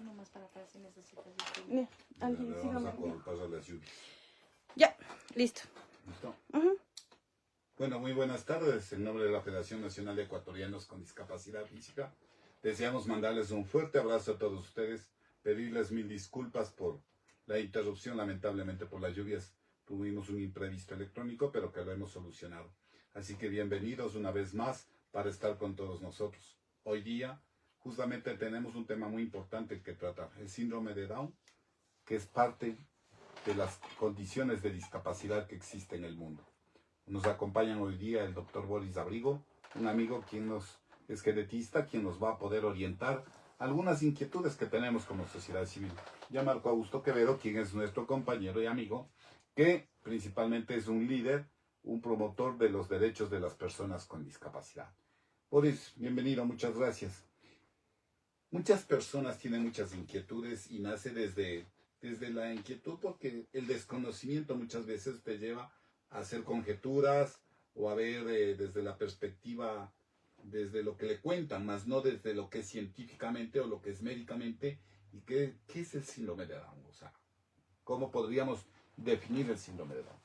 poquito nomás para acá si necesitas. Ángel, Vamos sígame. a pasar las lluvias. Ya, listo. ¿Listo? Ujú. Bueno, muy buenas tardes. En nombre de la Federación Nacional de Ecuatorianos con Discapacidad Física, deseamos mandarles un fuerte abrazo a todos ustedes, pedirles mil disculpas por la interrupción, lamentablemente por las lluvias. Tuvimos un imprevisto electrónico, pero que lo hemos solucionado. Así que bienvenidos una vez más para estar con todos nosotros. Hoy día, justamente tenemos un tema muy importante que trata el síndrome de Down, que es parte de las condiciones de discapacidad que existen en el mundo. Nos acompañan hoy día el doctor Boris Abrigo, un amigo quien es genetista, quien nos va a poder orientar algunas inquietudes que tenemos como sociedad civil. Ya Marco Augusto Quevedo, quien es nuestro compañero y amigo, que principalmente es un líder, un promotor de los derechos de las personas con discapacidad. Boris, bienvenido, muchas gracias. Muchas personas tienen muchas inquietudes y nace desde la inquietud porque el desconocimiento muchas veces te lleva a hacer conjeturas o a ver desde la perspectiva, desde lo que le cuentan, más no desde lo que es científicamente o lo que es médicamente. ¿Y qué es el síndrome de Down? O sea, ¿cómo podríamos definir el síndrome de Down?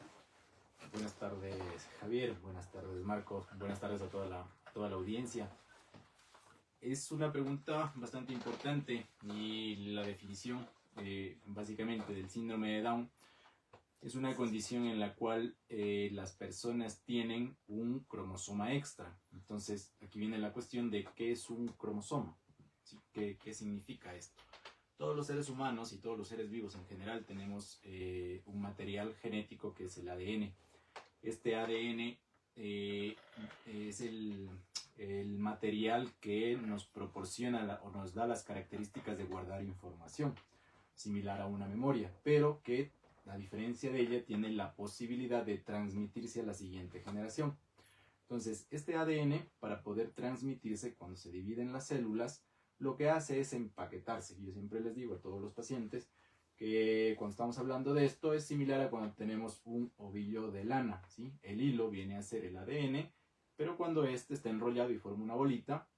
Buenas tardes, Javier. Buenas tardes, Marcos. Buenas tardes a toda la audiencia. Es una pregunta bastante importante y la definición básicamente del síndrome de Down es una condición en la cual las personas tienen un cromosoma extra. Entonces, aquí viene la cuestión de qué es un cromosoma. ¿Sí? ¿Qué significa esto? Todos los seres humanos y todos los seres vivos en general tenemos un material genético que es el ADN. Este ADN es el material que nos proporciona o nos da las características de guardar información, similar a una memoria, pero que a diferencia de ella tiene la posibilidad de transmitirse a la siguiente generación. Entonces, este ADN, para poder transmitirse cuando se divide en las células, lo que hace es empaquetarse. Yo siempre les digo a todos los pacientes que cuando estamos hablando de esto es similar a cuando tenemos un ovillo de lana, ¿sí? El hilo viene a ser el ADN, pero cuando este está enrollado y forma una bolita,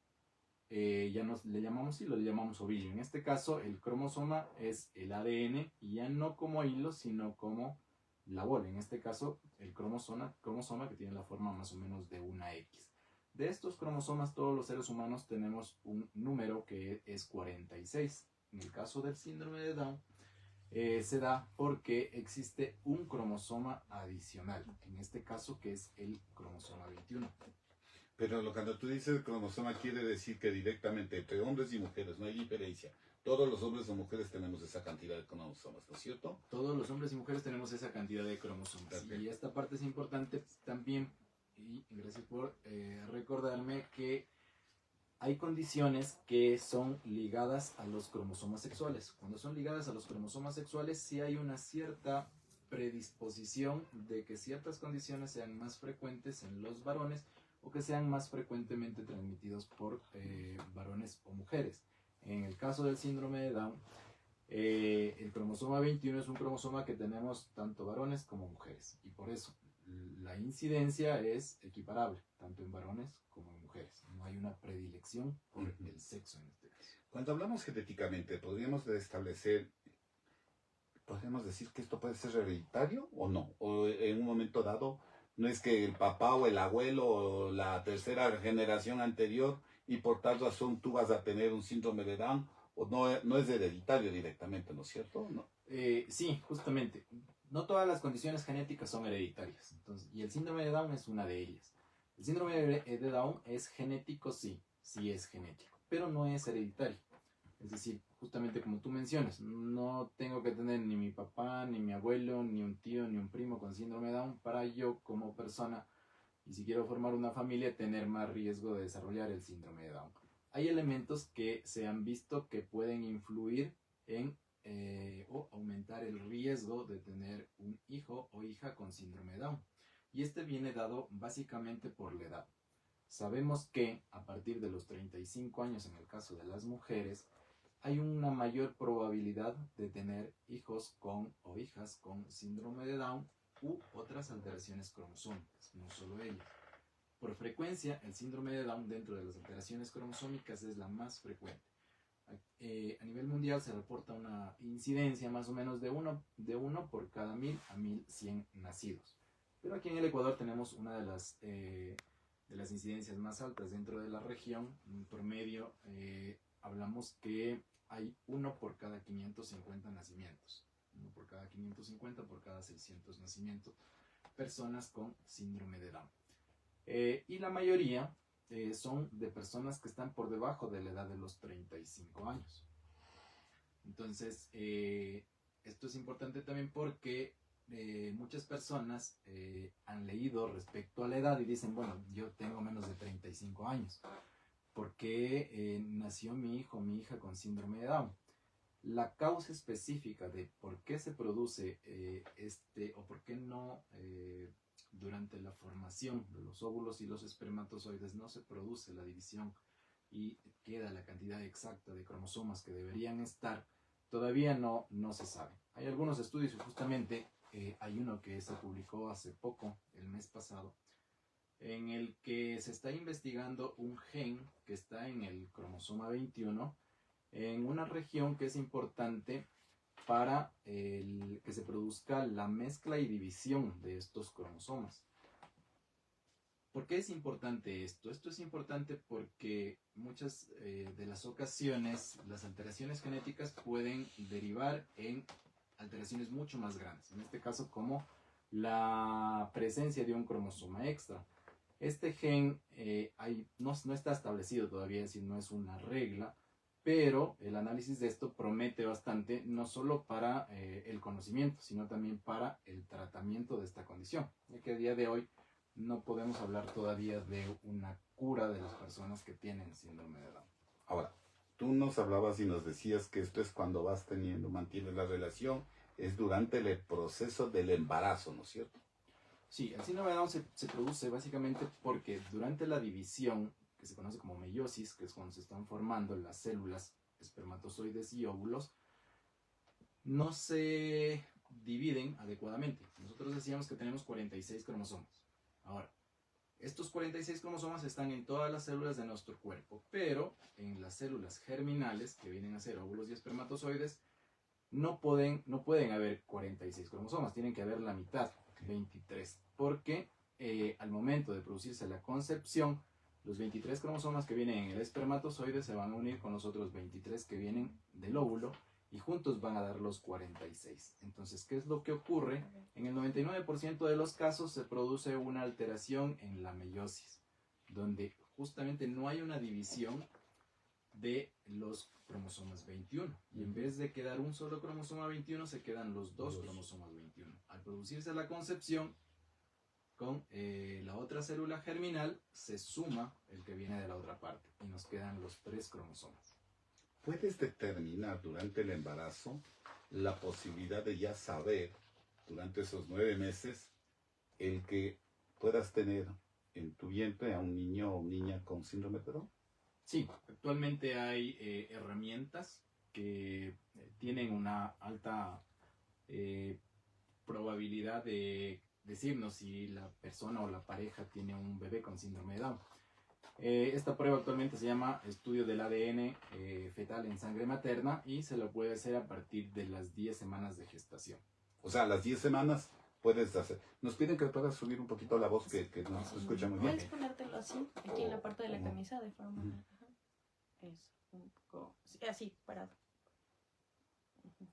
ya no le llamamos hilo, le llamamos ovillo. En este caso, el cromosoma es el ADN y ya no como hilo, sino como la bola. En este caso, el cromosoma que tiene la forma más o menos de una X. De estos cromosomas, todos los seres humanos tenemos un número que es 46. En el caso del síndrome de Down, se da porque existe un cromosoma adicional, en este caso que es el cromosoma 21. Pero cuando tú dices cromosoma quiere decir que directamente entre hombres y mujeres no hay diferencia. Todos los hombres o mujeres tenemos esa cantidad de cromosomas, ¿no es cierto? Todos los hombres y mujeres tenemos esa cantidad de cromosomas. Perfecto. Y esta parte es importante también, y gracias por recordarme que hay condiciones que son ligadas a los cromosomas sexuales. Cuando son ligadas a los cromosomas sexuales, sí hay una cierta predisposición de que ciertas condiciones sean más frecuentes en los varones o que sean más frecuentemente transmitidos por varones o mujeres. En el caso del síndrome de Down, el cromosoma 21 es un cromosoma que tenemos tanto varones como mujeres, y por eso la incidencia es equiparable, tanto en varones como en mujeres. No hay una predilección por el sexo en este caso. Cuando hablamos genéticamente, podríamos decir que esto puede ser hereditario o no, o en un momento dado no es que el papá o el abuelo o la tercera generación anterior y por tal razón tú vas a tener un síndrome de Down, o no es hereditario directamente, ¿no es cierto? No. Sí, justamente. No todas las condiciones genéticas son hereditarias. Entonces, y el síndrome de Down es una de ellas. El síndrome de Down es genético, sí es genético, pero no es hereditario. Es decir, justamente como tú mencionas, no tengo que tener ni mi papá, ni mi abuelo, ni un tío, ni un primo con síndrome de Down para yo como persona, y si quiero formar una familia, tener más riesgo de desarrollar el síndrome de Down. Hay elementos que se han visto que pueden influir en o aumentar el riesgo de tener un hijo o hija con síndrome de Down. Y este viene dado básicamente por la edad. Sabemos que a partir de los 35 años, en el caso de las mujeres, hay una mayor probabilidad de tener hijos con o hijas con síndrome de Down u otras alteraciones cromosómicas, no solo ellas. Por frecuencia, el síndrome de Down dentro de las alteraciones cromosómicas es la más frecuente. a nivel mundial se reporta una incidencia más o menos de uno por cada 1000 a 1100 nacidos. Pero aquí en el Ecuador tenemos una de las incidencias más altas dentro de la región. En promedio, hablamos que hay uno por cada 550 nacimientos. Uno por cada 550, por cada 600 nacimientos. Personas con síndrome de Down. Y la mayoría son de personas que están por debajo de la edad de los 35 años. Entonces, esto es importante también porque muchas personas han leído respecto a la edad y dicen, bueno, yo tengo menos de 35 años. ¿Por qué nació mi hijo o mi hija con síndrome de Down? La causa específica de por qué se produce o por qué no durante la formación de los óvulos y los espermatozoides no se produce la división y queda la cantidad exacta de cromosomas que deberían estar, todavía no se sabe. Hay algunos estudios y justamente hay uno que se publicó hace poco, el mes pasado, en el que se está investigando un gen que está en el cromosoma 21 en una región que es importante para que se produzca la mezcla y división de estos cromosomas. ¿Por qué es importante esto? Esto es importante porque muchas de las ocasiones las alteraciones genéticas pueden derivar en alteraciones mucho más grandes. En este caso, como la presencia de un cromosoma extra. Este gen no está establecido todavía, es decir, no es una regla, pero el análisis de esto promete bastante, no solo para el conocimiento, sino también para el tratamiento de esta condición, ya que a día de hoy no podemos hablar todavía de una cura de las personas que tienen síndrome de Down. Ahora, tú nos hablabas y nos decías que esto es cuando mantienes la relación, es durante el proceso del embarazo, ¿no es cierto? Sí, el síndrome de Down se produce básicamente porque durante la división, que se conoce como meiosis, que es cuando se están formando las células, espermatozoides y óvulos, no se dividen adecuadamente. Nosotros decíamos que tenemos 46 cromosomas. Ahora, estos 46 cromosomas están en todas las células de nuestro cuerpo, pero en las células germinales, que vienen a ser óvulos y espermatozoides, no pueden haber 46 cromosomas, tienen que haber la mitad, 23, porque al momento de producirse la concepción, los 23 cromosomas que vienen en el espermatozoide se van a unir con los otros 23 que vienen del óvulo y juntos van a dar los 46. Entonces, ¿qué es lo que ocurre? En el 99% de los casos se produce una alteración en la meiosis, donde justamente no hay una división de los cromosomas 21. Y en vez de quedar un solo cromosoma 21, se quedan los dos cromosomas 21. Al producirse la concepción, con la otra célula germinal se suma el que viene de la otra parte y nos quedan los 3 cromosomas. ¿Puedes determinar durante el embarazo la posibilidad de ya saber durante esos 9 meses el que puedas tener en tu vientre a un niño o niña con síndrome de Down? Sí, actualmente hay herramientas que tienen una alta probabilidad de decirnos si la persona o la pareja tiene un bebé con síndrome de Down. Esta prueba actualmente se llama estudio del ADN fetal en sangre materna y se lo puede hacer a partir de las 10 semanas de gestación. O sea, a las 10 semanas puedes hacer. Nos piden que puedas subir un poquito la voz, que nos escucha muy bien. Puedes ponértelo así, aquí en la parte de la camisa, de forma... Es un poco... así, parado.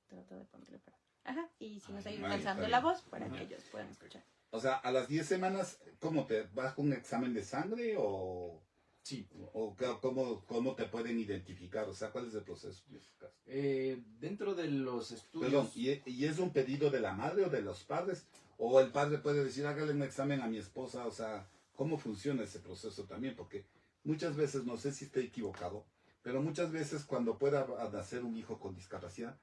Trata de ponerle parado. Ajá, y si nos ayuda alzando la voz para que ellos puedan escuchar. O sea, a las 10 semanas, ¿cómo te vas con un examen de sangre o...? Sí. ¿O cómo te pueden identificar? O sea, ¿cuál es el proceso? Dentro de los estudios... Perdón, ¿y es un pedido de la madre o de los padres? ¿O el padre puede decir, hágale un examen a mi esposa? O sea, ¿cómo funciona ese proceso también? Porque muchas veces, no sé si estoy equivocado, pero muchas veces cuando pueda nacer un hijo con discapacidad,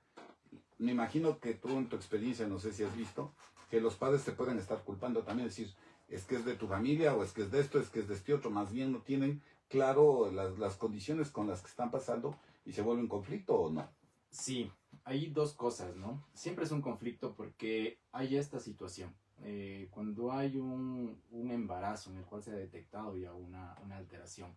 me imagino que tú en tu experiencia, no sé si has visto, que los padres te pueden estar culpando también, decir, es que es de tu familia, o es que es de esto, es que es de este otro, más bien no tienen claro las condiciones con las que están pasando y se vuelve un conflicto o no. Sí, hay dos cosas, ¿no? Siempre es un conflicto porque hay esta situación. Cuando hay un embarazo en el cual se ha detectado ya una alteración,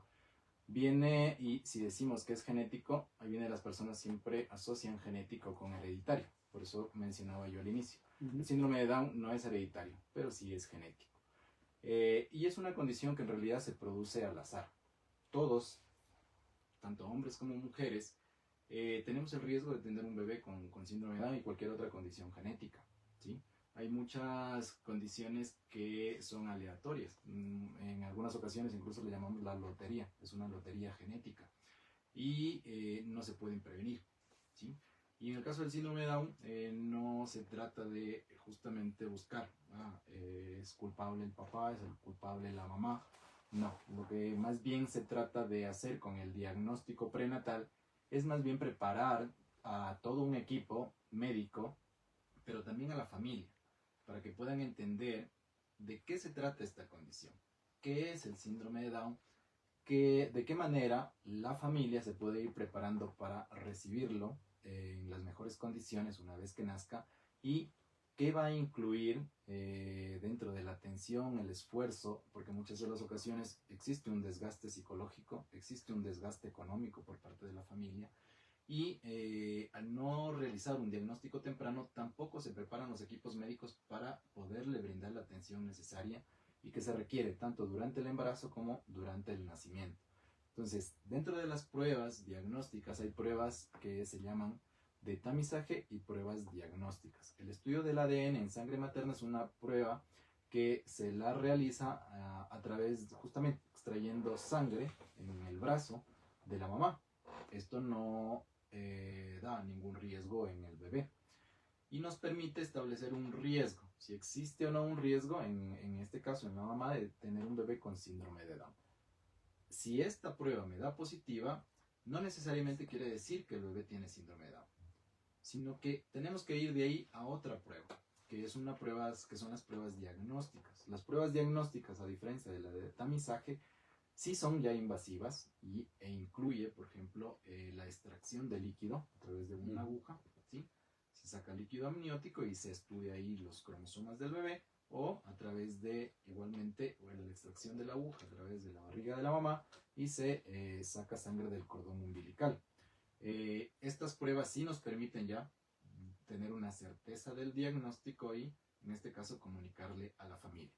viene, y si decimos que es genético, ahí vienen las personas personas siempre asocian genético con hereditario. Por eso mencionaba yo al inicio. El síndrome de Down no es hereditario, pero sí es genético. Y es una condición que en realidad se produce al azar. Todos, tanto hombres como mujeres, tenemos el riesgo de tener un bebé con síndrome de Down y cualquier otra condición genética, ¿sí? Hay muchas condiciones que son aleatorias. En algunas ocasiones incluso le llamamos la lotería. Es una lotería genética. Y no se pueden prevenir, ¿sí? Y en el caso del síndrome de Down, no se trata de justamente buscar, es culpable el papá, es el culpable la mamá. No, lo que más bien se trata de hacer con el diagnóstico prenatal es más bien preparar a todo un equipo médico, pero también a la familia, para que puedan entender de qué se trata esta condición, qué es el síndrome de Down, de qué manera la familia se puede ir preparando para recibirlo en las mejores condiciones una vez que nazca, y qué va a incluir dentro de la atención, el esfuerzo, porque muchas de las ocasiones existe un desgaste psicológico, existe un desgaste económico por parte de la familia, y al no realizar un diagnóstico temprano tampoco se preparan los equipos médicos para poderle brindar la atención necesaria y que se requiere tanto durante el embarazo como durante el nacimiento. Entonces, dentro de las pruebas diagnósticas hay pruebas que se llaman de tamizaje y pruebas diagnósticas. El estudio del ADN en sangre materna es una prueba que se la realiza a través, justamente extrayendo sangre en el brazo de la mamá. Esto no da ningún riesgo en el bebé y nos permite establecer un riesgo, si existe o no un riesgo, en este caso en la mamá, de tener un bebé con síndrome de Down. Si esta prueba me da positiva, no necesariamente quiere decir que el bebé tiene síndrome de Down, sino que tenemos que ir de ahí a otra prueba, que son las pruebas diagnósticas. Las pruebas diagnósticas, a diferencia de la de tamizaje, sí son ya invasivas e incluye, por ejemplo, la extracción de líquido a través de una aguja, ¿sí? Se saca líquido amniótico y se estudia ahí los cromosomas del bebé, o a través de, igualmente, la extracción de la aguja a través de la barriga de la mamá y se saca sangre del cordón umbilical. Estas pruebas sí nos permiten ya tener una certeza del diagnóstico y, en este caso, comunicarle a la familia.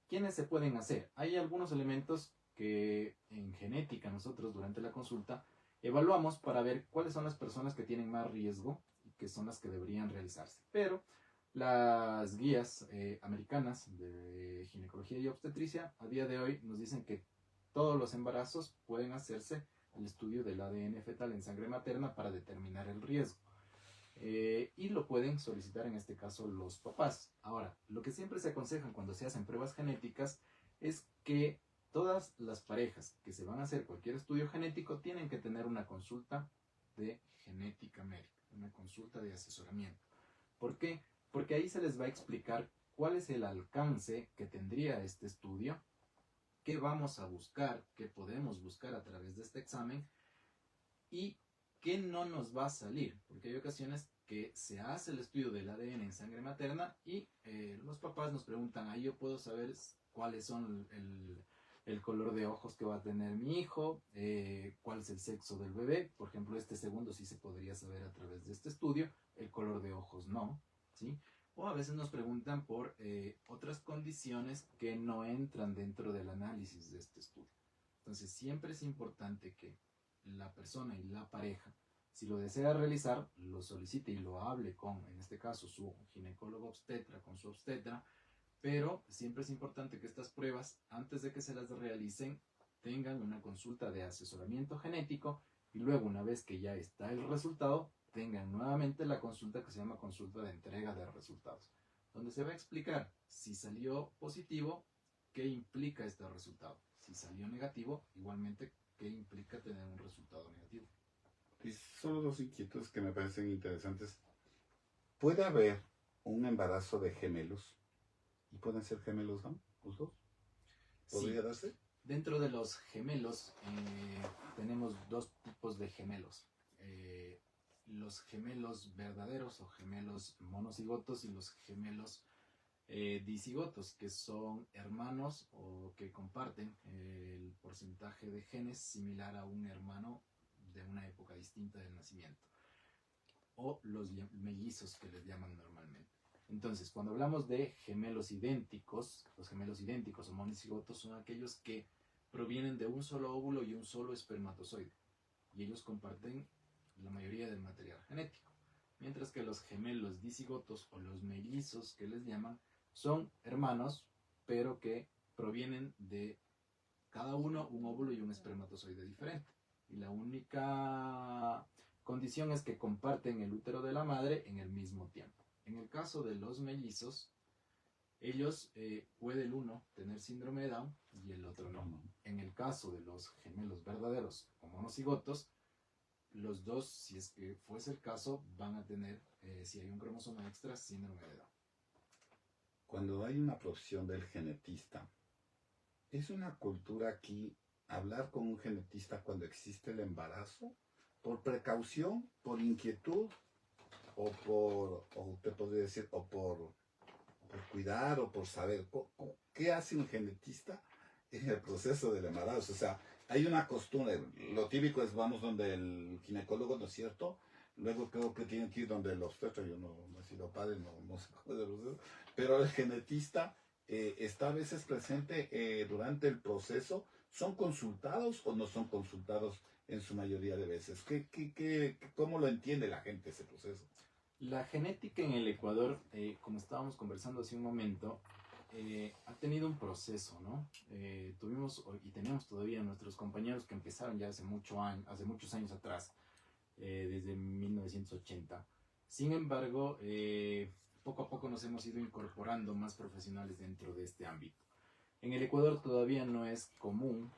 ¿Quiénes se pueden hacer? Hay algunos elementos que en genética nosotros durante la consulta evaluamos para ver cuáles son las personas que tienen más riesgo y que son las que deberían realizarse. Pero las guías americanas de ginecología y obstetricia a día de hoy nos dicen que todos los embarazos pueden hacerse el estudio del ADN fetal en sangre materna para determinar el riesgo. Y lo pueden solicitar en este caso los papás. Ahora, lo que siempre se aconseja cuando se hacen pruebas genéticas es que todas las parejas que se van a hacer cualquier estudio genético tienen que tener una consulta de genética médica, una consulta de asesoramiento. ¿Por qué? Porque ahí se les va a explicar cuál es el alcance que tendría este estudio, qué vamos a buscar, qué podemos buscar a través de este examen y qué no nos va a salir, porque hay ocasiones que se hace el estudio del ADN en sangre materna y los papás nos preguntan, ahí yo puedo saber cuáles son el color de ojos que va a tener mi hijo, cuál es el sexo del bebé. Por ejemplo, este segundo sí se podría saber a través de este estudio, el color de ojos no, ¿sí? O a veces nos preguntan por otras condiciones que no entran dentro del análisis de este estudio. Entonces siempre es importante que la persona y la pareja, si lo desea realizar, lo solicite y lo hable con, en este caso, su ginecólogo obstetra, con su obstetra, pero siempre es importante que estas pruebas, antes de que se las realicen, tengan una consulta de asesoramiento genético y luego, una vez que ya está el resultado, tengan nuevamente la consulta que se llama consulta de entrega de resultados, donde se va a explicar si salió positivo, qué implica este resultado. Si salió negativo, igualmente, qué implica tener un resultado negativo. Y solo dos inquietudes que me parecen interesantes. ¿Puede haber un embarazo de gemelos? ¿Y pueden ser gemelos, no? ¿Los dos? ¿Podría Sí. darse? Dentro de los gemelos tenemos dos tipos de gemelos. Los gemelos verdaderos o gemelos monocigotos y los gemelos dicigotos, que son hermanos o que comparten el porcentaje de genes similar a un hermano de una época distinta del nacimiento, o los mellizos que les llaman normalmente. Entonces, cuando hablamos de gemelos idénticos, los gemelos idénticos o monocigotos son aquellos que provienen de un solo óvulo y un solo espermatozoide, y ellos comparten la mayoría del material genético. Mientras que los gemelos dicigotos o los mellizos que les llaman son hermanos, pero que provienen de cada uno un óvulo y un espermatozoide diferente. Y la única condición es que comparten el útero de la madre en el mismo tiempo. En el caso de los mellizos, ellos puede el uno tener síndrome de Down y el otro no. En el caso de los gemelos verdaderos o monocigotos, los dos, si es que fuese el caso, van a tener, si hay un cromosoma extra, síndrome de Down. Cuando hay una profesión del genetista, ¿es una cultura aquí hablar con un genetista cuando existe el embarazo? ¿Por precaución, por inquietud, o te podría decir, o por cuidar, o por saber? ¿Qué hace un genetista en el proceso del embarazo? O sea, hay una costumbre, lo típico es vamos donde el ginecólogo, ¿no es cierto? Luego creo que tienen que ir donde el obstetra, yo no he sido padre, no sé cómo es el proceso, pero el genetista está a veces presente durante el proceso. ¿Son consultados o no son consultados en su mayoría de veces? ¿Cómo lo entiende la gente ese proceso? La genética en el Ecuador, como estábamos conversando hace un momento, ha tenido un proceso, ¿no? Tuvimos y tenemos todavía nuestros compañeros que empezaron ya hace muchos años atrás, desde 1980. Sin embargo, poco a poco nos hemos ido incorporando más profesionales dentro de este ámbito. En el Ecuador todavía no es común,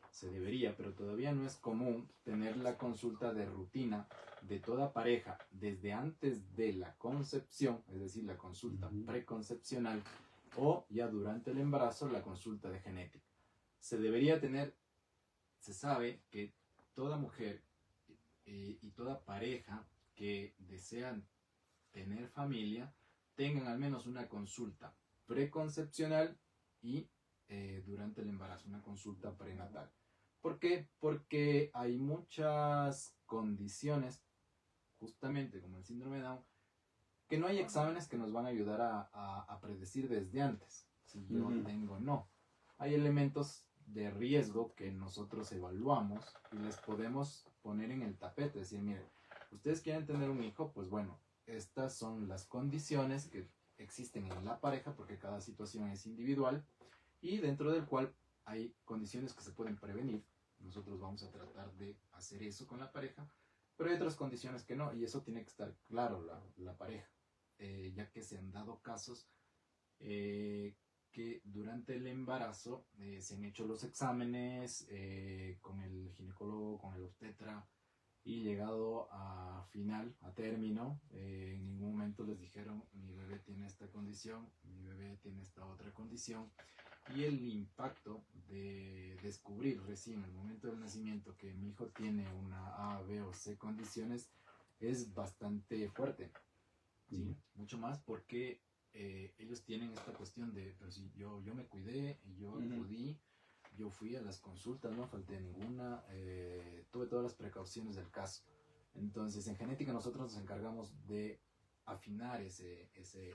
se debería, pero todavía no es común tener la consulta de rutina de toda pareja desde antes de la concepción, es decir, la consulta preconcepcional, o ya durante el embarazo la consulta de genética. Se debería tener, se sabe que toda mujer y toda pareja que desean tener familia tengan al menos una consulta preconcepcional y durante el embarazo, una consulta prenatal. ¿Por qué? Porque hay muchas condiciones, justamente como el síndrome de Down, que no hay exámenes que nos van a ayudar a predecir desde antes si yo tengo o no. Hay elementos de riesgo que nosotros evaluamos y les podemos poner en el tapete, decir, miren, ustedes quieren tener un hijo, pues bueno, estas son las condiciones que existen en la pareja, porque cada situación es individual, y dentro del cual hay condiciones que se pueden prevenir. Nosotros vamos a tratar de hacer eso con la pareja, pero hay otras condiciones que no, y eso tiene que estar claro la pareja, ya que se han dado casos que durante el embarazo se han hecho los exámenes con el ginecólogo, con el obstetra, y llegado a término, en ningún momento les dijeron, mi bebé tiene esta condición, mi bebé tiene esta otra condición, y el impacto de descubrir recién en el momento del nacimiento que mi hijo tiene una A, B o C condiciones es bastante fuerte, ¿sí? Mucho más porque ellos tienen esta cuestión de, pero si yo me cuidé, yo acudí, yo fui a las consultas, no falté ninguna, tuve todas las precauciones del caso. Entonces, en genética nosotros nos encargamos de afinar ese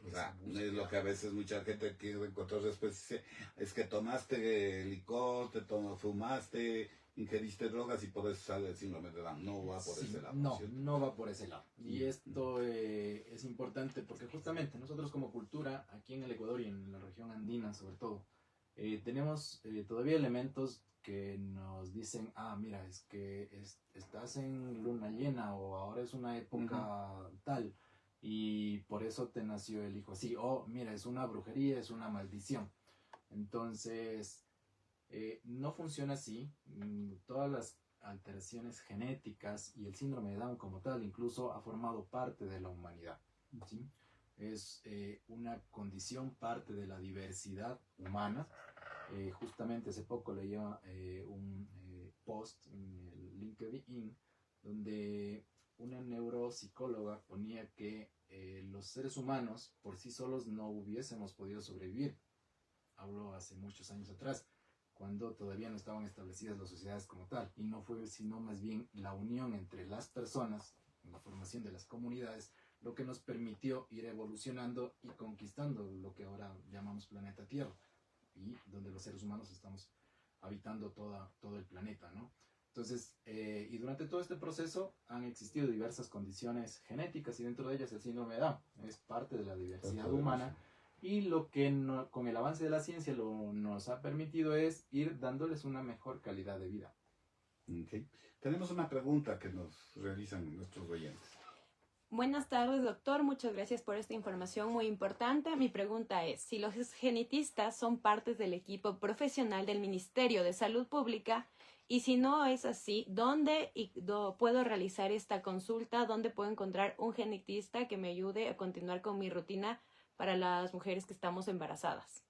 o sea, es lo que a veces mucha gente quiere encontrar después, dice, es que tomaste licor, fumaste, ingeriste drogas y por eso sale el síndrome de Down. No va por ese lado. No va por ese lado. Y esto es importante porque justamente nosotros como cultura, aquí en el Ecuador y en la región andina sobre todo, tenemos todavía elementos que nos dicen, mira, es que estás en luna llena o ahora es una época tal y por eso te nació el hijo así, o mira, es una brujería, es una maldición. Entonces, no funciona así. Todas las alteraciones genéticas y el síndrome de Down como tal incluso ha formado parte de la humanidad, ¿sí? Es una condición, parte de la diversidad humana. Justamente hace poco leía un post en el LinkedIn donde una neuropsicóloga ponía que los seres humanos por sí solos no hubiésemos podido sobrevivir. Hablo hace muchos años atrás, cuando todavía no estaban establecidas las sociedades como tal, y no fue sino más bien la unión entre las personas, la formación de las comunidades, lo que nos permitió ir evolucionando y conquistando lo que ahora llamamos planeta Tierra, y donde los seres humanos estamos habitando todo el planeta, ¿no? Entonces, y durante todo este proceso han existido diversas condiciones genéticas, y dentro de ellas el síndrome de Down es parte de la diversidad humana, y lo que con el avance de la ciencia nos ha permitido es ir dándoles una mejor calidad de vida. Okay. Tenemos una pregunta que nos realizan nuestros oyentes. Buenas tardes, doctor. Muchas gracias por esta información muy importante. Mi pregunta es, si los genetistas son partes del equipo profesional del Ministerio de Salud Pública, y si no es así, ¿dónde puedo realizar esta consulta? ¿Dónde puedo encontrar un genetista que me ayude a continuar con mi rutina para las mujeres que estamos embarazadas?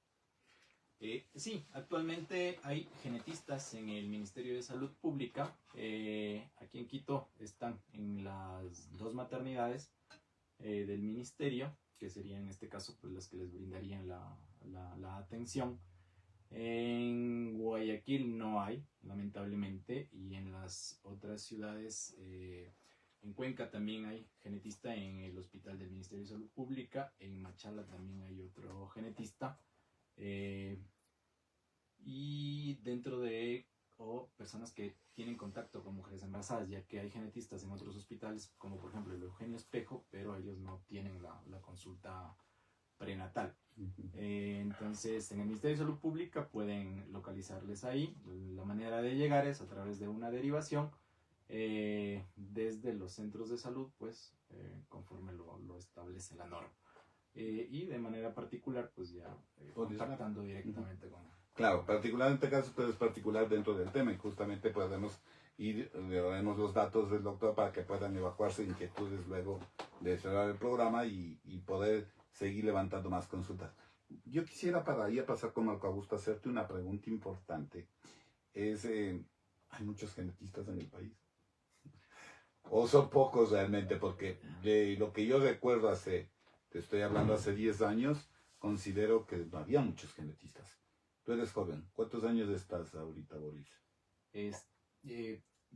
Sí, actualmente hay genetistas en el Ministerio de Salud Pública. Aquí en Quito están en las 2 maternidades del ministerio, que serían en este caso pues, las que les brindarían la atención. En Guayaquil no hay, lamentablemente, y en las otras ciudades, en Cuenca también hay genetista en el Hospital del Ministerio de Salud Pública, en Machala también hay otro genetista. Y dentro de personas que tienen contacto con mujeres embarazadas, ya que hay genetistas en otros hospitales, como por ejemplo el Eugenio Espejo, pero ellos no tienen la consulta prenatal. Entonces, en el Ministerio de Salud Pública pueden localizarles ahí. La manera de llegar es a través de una derivación desde los centros de salud, pues conforme lo establece la norma. Y de manera particular, pues ya contactando directamente con... Claro, particular en este caso, pero es particular dentro del tema, y justamente podemos ir, le daremos los datos del doctor para que puedan evacuarse inquietudes luego de cerrar el programa y poder seguir levantando más consultas. Yo quisiera, para ahí a pasar con Marco Augusto, hacerte una pregunta importante. ¿Hay muchos genetistas en el país? ¿O son pocos realmente? Porque de lo que yo recuerdo te estoy hablando hace 10 años, considero que no había muchos genetistas. Tú eres joven. ¿Cuántos años estás ahorita, Boris?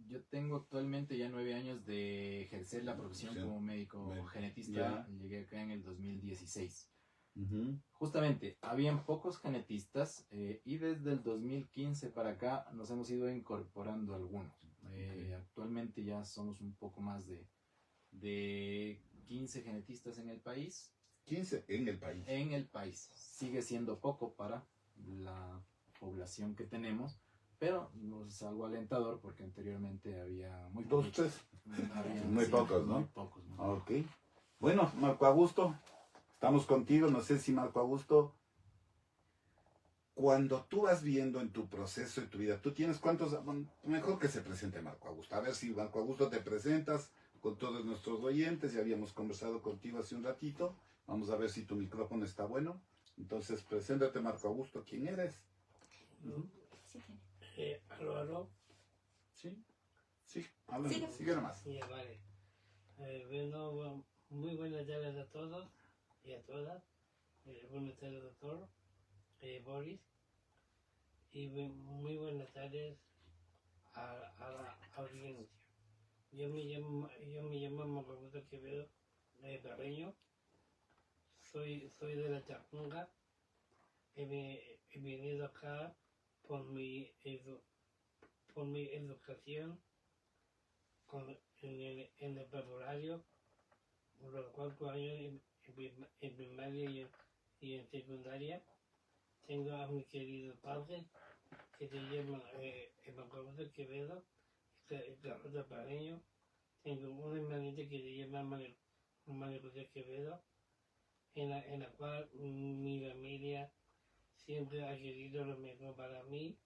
Yo tengo actualmente ya 9 años de ejercer la profesión como médico genetista. Llegué acá en el 2016. Justamente, habían pocos genetistas y desde el 2015 para acá nos hemos ido incorporando algunos. Actualmente ya somos un poco más de 15 genetistas en el país. 15 en el país. En el país. Sigue siendo poco para la población que tenemos, pero es algo alentador porque anteriormente había muy pocos. Muy pocos, ¿no? Muy pocos. Ok. Bueno, Marco Augusto, estamos contigo. No sé si Marco Augusto, cuando tú vas viendo en tu proceso, en tu vida, tú tienes cuántos, mejor que se presente Marco Augusto. A ver si Marco Augusto te presentas con todos nuestros oyentes. Ya habíamos conversado contigo hace un ratito. Vamos a ver si tu micrófono está bueno. Entonces, preséntate, Marco Augusto. ¿Quién eres? Aló. Sí, habla. Sigue nomás. Ya, vale. Bueno, muy buenas tardes a todos y a todas. Buenas tardes, doctor Boris. Y muy buenas tardes a la audiencia. Yo me llamo Marco Augusto Quevedo Carreño. Soy de la Chacunga. He venido acá por mi educación en el preparario, los 4 años en primaria y en secundaria. Tengo a mi querido padre que se llama Marco Augusto Quevedo, Carlos Pareño. Tengo una hermanita que se llama María José Quevedo, en la cual mi familia siempre ha querido lo mejor para mí,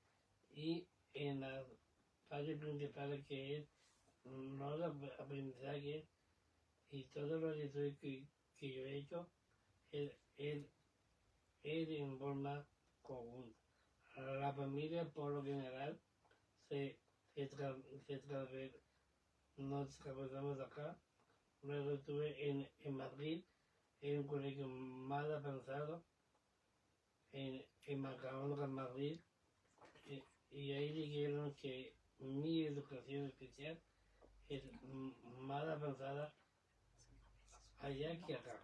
y en la parte principal que es los aprendizajes y todos los estudios que yo he hecho es en forma conjunta. La familia por lo general nos trasladamos acá. Luego estuve en Madrid, en un colegio más avanzado, en Macaón, Madrid, y ahí dijeron que mi educación especial es más avanzada allá que acá.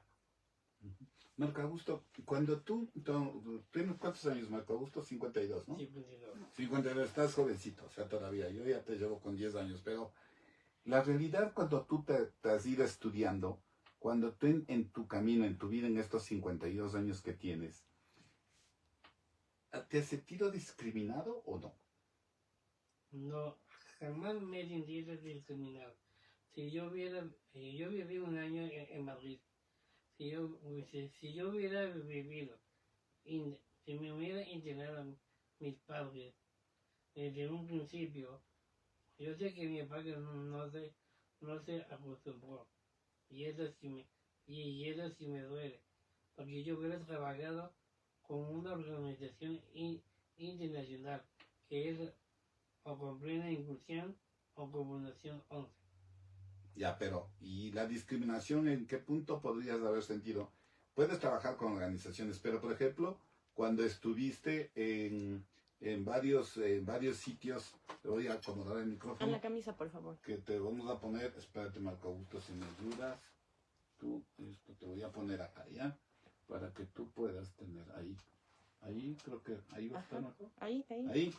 Marco Augusto, cuando ¿tienes cuántos años, Marco Augusto? 52, ¿no? Sí, principal. 52, estás jovencito, o sea, todavía, yo ya te llevo con 10 años, pero la realidad cuando tú te has ido estudiando, cuando tú en tu camino, en tu vida, en estos 52 años que tienes, ¿te has sentido discriminado o no? No, jamás me he sentido discriminado. Si yo viví un año en Madrid. Si yo hubiera vivido, si me hubiera integrado mis padres desde un principio, yo sé que mi padre no se acostumbró. Y eso sí me duele. Porque yo hubiera trabajado con una organización internacional que es o con plena inclusión o con Fundación 11. Ya, pero ¿y la discriminación en qué punto podrías haber sentido? Puedes trabajar con organizaciones, pero por ejemplo, cuando estuviste en varios sitios, te voy a acomodar el En micrófono, la camisa, por favor. que te vamos a poner, espérate Marco Augusto, si me ayudas, esto te voy a poner acá, ¿ya? Para que tú puedas tener ahí creo que, ahí va a estar, Ajá. Marco. Ahí. Ahí.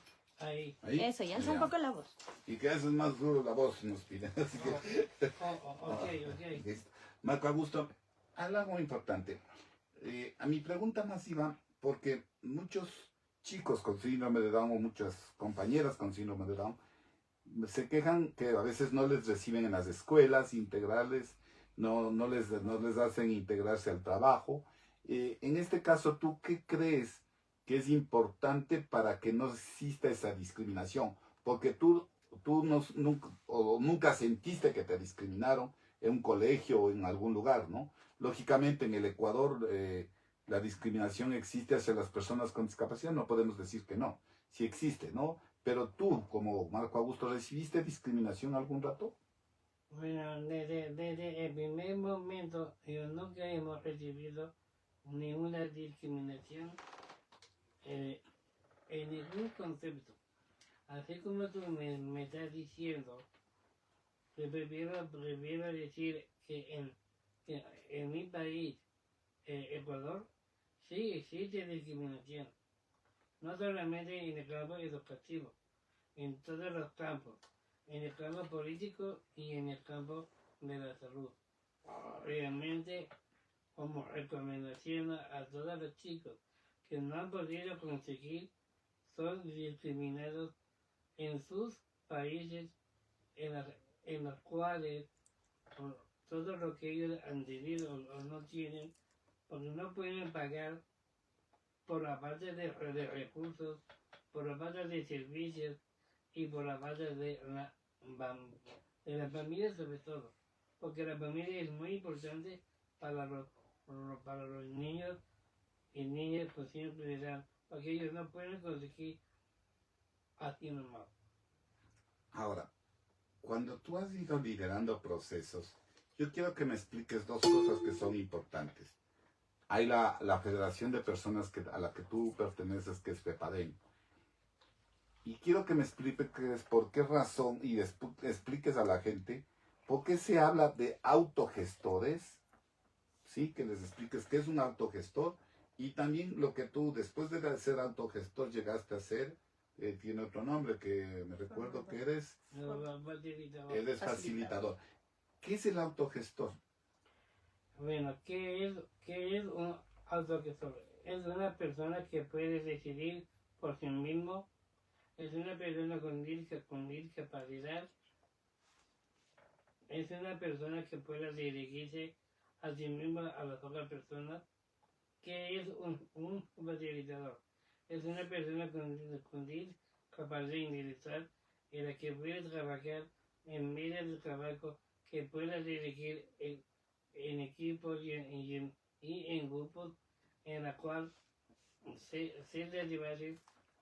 Ahí. Eso, y alza un Ya. poco la voz. Y que haces más duro la voz, nos piden, así que... Ok. Listo. Marco Augusto, algo muy importante. A mi pregunta más iba porque muchos chicos con síndrome de Down o muchas compañeras con síndrome de Down se quejan que a veces no les reciben en las escuelas integrales, no les hacen integrarse al trabajo. En este caso, ¿tú qué crees que es importante para que no exista esa discriminación? Porque tú nunca sentiste que te discriminaron en un colegio o en algún lugar, ¿no? Lógicamente en el Ecuador la discriminación existe hacia las personas con discapacidad, no podemos decir que no, sí existe, ¿no? Pero tú, como Marco Augusto, ¿recibiste discriminación algún rato? Bueno, desde el primer momento, yo nunca hemos recibido ninguna discriminación en ningún concepto. Así como tú me estás diciendo, prefiero decir que en mi país, Ecuador, sí existe discriminación. No solamente en el campo educativo, en todos los campos, en el campo político y en el campo de la salud. Realmente, como recomendación a todos los chicos que no han podido conseguir, son discriminados en sus países en los cuales por todo lo que ellos han tenido o no tienen, porque no pueden pagar por la parte de recursos, por la parte de servicios y por la parte de la familia sobre todo, porque la familia es muy importante para los niños y niñas con síndrome de Down, porque ellos no pueden conseguir así nomás. Ahora, cuando tú has ido liderando procesos, yo quiero que me expliques dos cosas que son importantes. Hay la Federación de Personas a la que tú perteneces, que es FEPADEM. Y quiero que me expliques por qué razón y expliques a la gente por qué se habla de autogestores, ¿sí? Que les expliques qué es un autogestor y también lo que tú, después de ser autogestor, llegaste a ser, tiene otro nombre que me recuerdo que eres facilitador. ¿Qué es el autogestor? Bueno, ¿qué es un autogestor? Es una persona que puede decidir por sí mismo, es una persona con discapacidad, es una persona que puede dirigirse a sí misma a las otras personas. ¿Qué es un facilitador? Es una persona con discapacidad individual en la que puede trabajar en medios de trabajo, que pueda dirigir en equipos y en grupos en la cual se derivan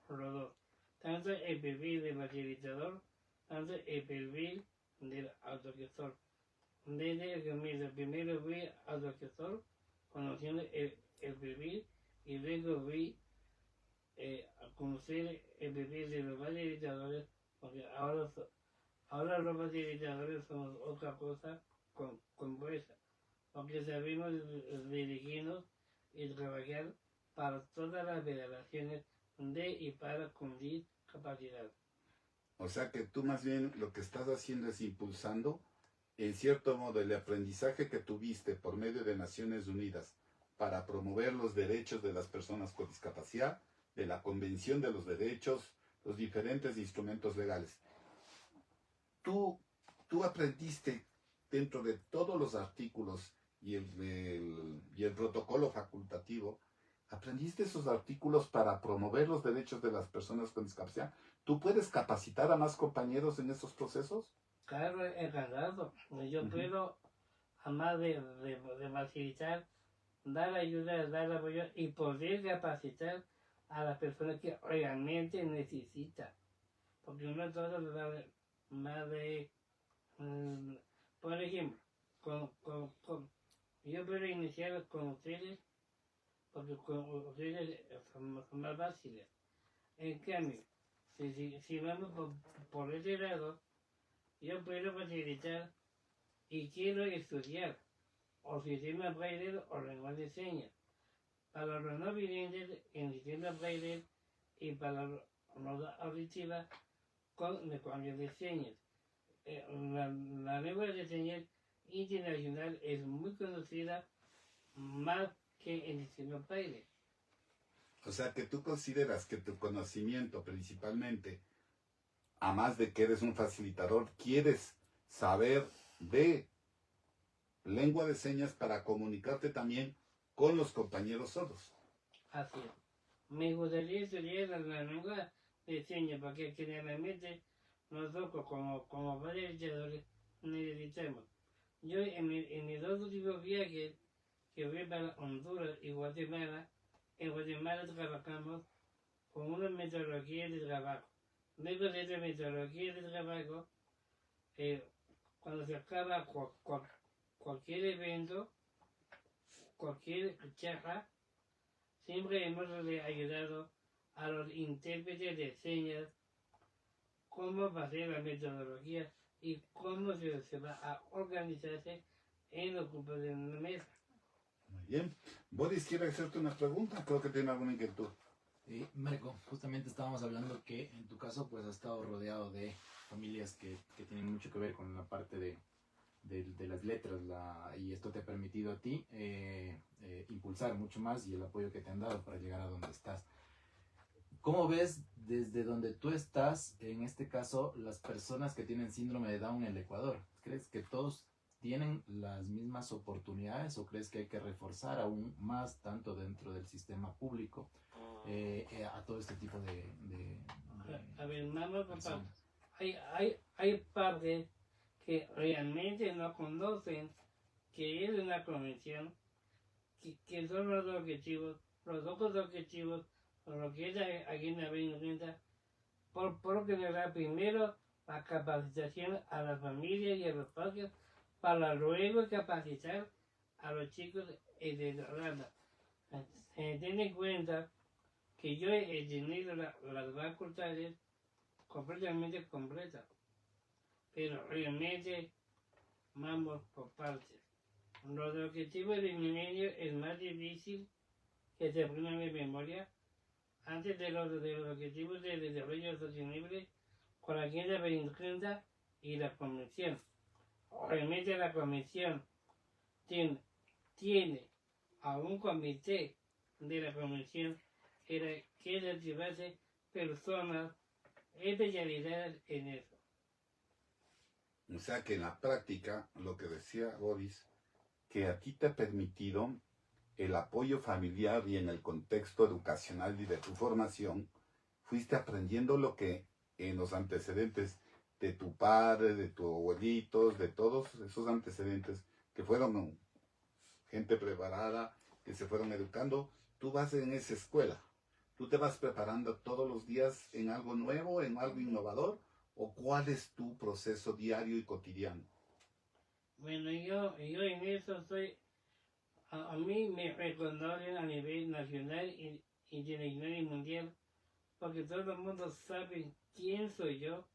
los dos. Tanto el perfil del facilitador, tanto el perfil del autogestor. Desde el comienzo, primero fui autogestor, conociendo el perfil, y luego fui a conocer el bebé de los facilitadores, porque ahora los facilitadores somos otra cosa con fuerza, porque sabemos dirigirnos y trabajar para todas las federaciones de y para con discapacidad. O sea que tú más bien lo que estás haciendo es impulsando, en cierto modo, el aprendizaje que tuviste por medio de Naciones Unidas para promover los derechos de las personas con discapacidad, de la Convención de los Derechos, los diferentes instrumentos legales. Tú aprendiste dentro de todos los artículos y el protocolo facultativo, aprendiste esos artículos para promover los derechos de las personas con discapacidad. ¿Tú puedes capacitar a más compañeros en estos procesos? Claro, encantado. Yo puedo, además de facilitar, dar ayuda, dar apoyo y poder capacitar a las personas que realmente necesitan. Porque no todo lo da más de... por ejemplo, yo puedo iniciar con ustedes, porque con ustedes son más fáciles. En cambio, si vamos por ese lado, yo puedo facilitar y quiero estudiar o sistema braille o lenguaje de señas. Para los no videntes en sistema braille y para los auditivos con lenguaje de señas. La lengua de señas internacional es muy conocida más que en el sistema braille. O sea que tú consideras que tu conocimiento principalmente, a más de que eres un facilitador, quieres saber de lengua de señas para comunicarte también con los compañeros sordos. Así es. Me gustaría estudiar la lengua de señas porque generalmente nosotros como facilitadores necesitamos. Yo en mis dos últimos viajes que fui para Honduras y Guatemala, en Guatemala trabajamos con una metodología de trabajo. Luego de esa metodología de trabajo, cuando se acaba cualquier evento, cualquier charla, siempre hemos ayudado a los intérpretes de señas cómo va a ser la metodología y cómo se va a organizarse en los grupos de una mesa. Muy bien. Boris quiere hacerte una pregunta, creo que tiene alguna inquietud. Marco, justamente estábamos hablando que en tu caso pues has estado rodeado de familias que tienen mucho que ver con la parte de las letras y esto te ha permitido a ti impulsar mucho más y el apoyo que te han dado para llegar a donde estás. ¿Cómo ves desde donde tú estás, en este caso, las personas que tienen síndrome de Down en el Ecuador? ¿Crees que todos tienen las mismas oportunidades o crees que hay que reforzar aún más, tanto dentro del sistema público, a todo este tipo de A ver, mamá, papá, personas? hay padres que realmente no conocen que es una convención, que son los objetivos, los otros objetivos, por lo que es aquí en la Avenida, por lo que le da primero la capacitación a las familias y a los padres, para luego capacitar a los chicos de la rama. Ten en cuenta que yo he tenido las facultades completamente completas, pero realmente vamos por partes. Los objetivos del milenio es más difícil que se aprendan de memoria antes de los objetivos de desarrollo sostenible con la Agenda 2030 y la Convención. Realmente la Convención tiene a un comité de la Convención que activarse personas especializadas en eso. O sea que en la práctica, lo que decía Boris, que a ti te ha permitido el apoyo familiar y en el contexto educacional y de tu formación, fuiste aprendiendo lo que en los antecedentes de tu padre, de tus abuelitos, de todos esos antecedentes que fueron gente preparada, que se fueron educando, tú vas en esa escuela. ¿Tú te vas preparando todos los días en algo nuevo, en algo innovador? ¿O cuál es tu proceso diario y cotidiano? Bueno, yo en eso soy, a mí me reconocen a nivel nacional, internacional y mundial porque todo el mundo sabe quién soy yo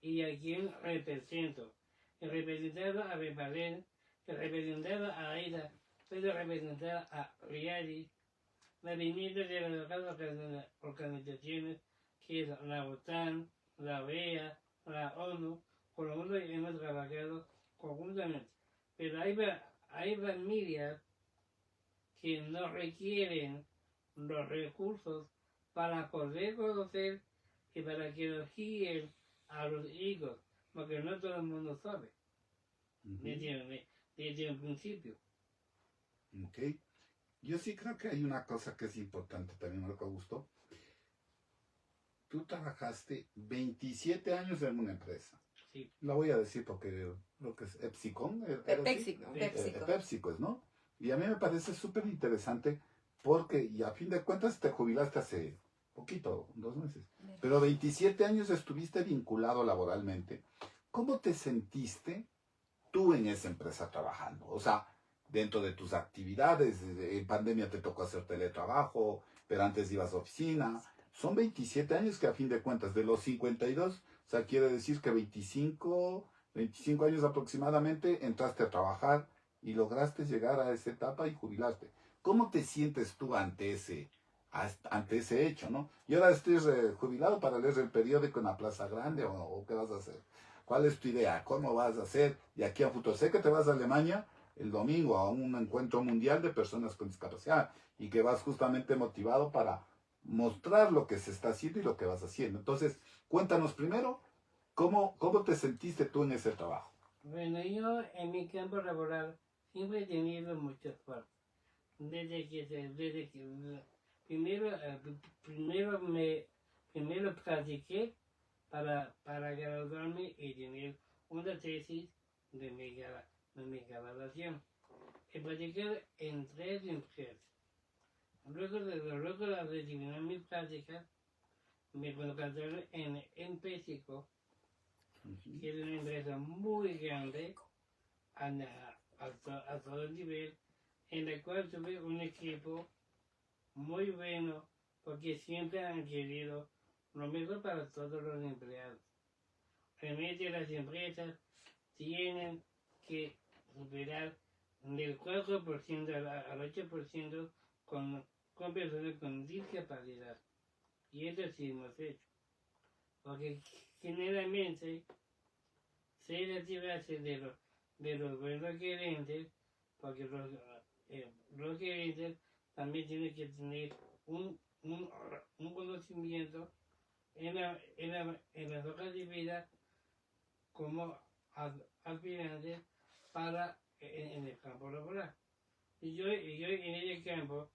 y a quién represento. He representado a Bepalén, he representado a Aida, puedo representar a Riari, la venida de las organizaciones que es la OTAN, la OEA, la ONU, con lo que hemos trabajado conjuntamente. Pero hay familias que no requieren los recursos para poder conocer y para que los guíen a los hijos, porque no todo el mundo sabe desde el principio. Ok. Yo sí creo que hay una cosa que es importante también, Marco Augusto. Tú trabajaste 27 años en una empresa. Sí. La voy a decir porque lo que es Epsicon. PepsiCo. ¿No? Y a mí me parece súper interesante porque, y a fin de cuentas, te jubilaste hace poquito, 2 meses. Pero 27 años estuviste vinculado laboralmente. ¿Cómo te sentiste tú en esa empresa trabajando? O sea, dentro de tus actividades, en pandemia te tocó hacer teletrabajo, pero antes ibas a oficina. Son 27 años que a fin de cuentas, de los 52, o sea, quiere decir que 25 años aproximadamente entraste a trabajar y lograste llegar a esa etapa y jubilaste. ¿Cómo te sientes tú ante ese hecho, no? Y ahora estés jubilado para leer el periódico en la Plaza Grande o qué vas a hacer. ¿Cuál es tu idea? ¿Cómo vas a hacer? Y aquí a futuro. Sé que te vas a Alemania el domingo a un encuentro mundial de personas con discapacidad y que vas justamente motivado para mostrar lo que se está haciendo y lo que vas haciendo. Entonces, cuéntanos primero, ¿cómo te sentiste tú en ese trabajo? Bueno, yo en mi campo laboral siempre he tenido mucha suerte. Desde que primero practiqué para graduarme y tener una tesis de mi graduación. He practicado en 3 empresas. Luego de terminar mis prácticas, me contrataron en PepsiCo, que es una empresa muy grande a todo el nivel, en la cual tuve un equipo muy bueno, porque siempre han querido lo mejor para todos los empleados. Realmente las empresas tienen que superar del 4% al 8% con personas con discapacidad. Y eso sí hemos hecho. Porque generalmente se retirarse de los buenos gerentes, porque los gerentes también tienen que tener un conocimiento en las hojas de vida como aspirantes para en el campo laboral. Y yo en ese campo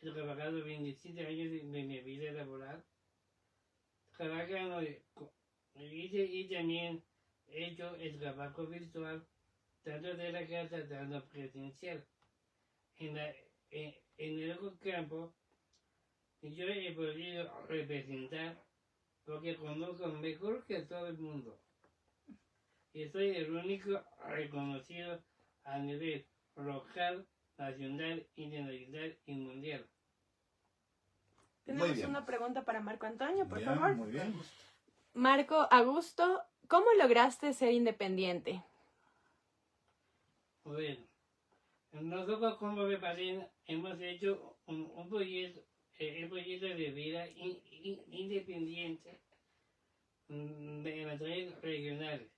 he trabajado 27 años de mi vida laboral, trabajando y también he hecho el trabajo virtual, tanto de la casa, tanto presencial. En el otro campo, yo he podido representar porque conozco mejor que todo el mundo. Y soy el único reconocido a nivel local, nacional, internacional y mundial. Tenemos una pregunta para Marco Antonio, por Bien, favor. muy bien. Marco Augusto, ¿cómo lograste ser independiente? Bueno, nosotros como Bepalén hemos hecho un proyecto de vida independiente en las redes regionales.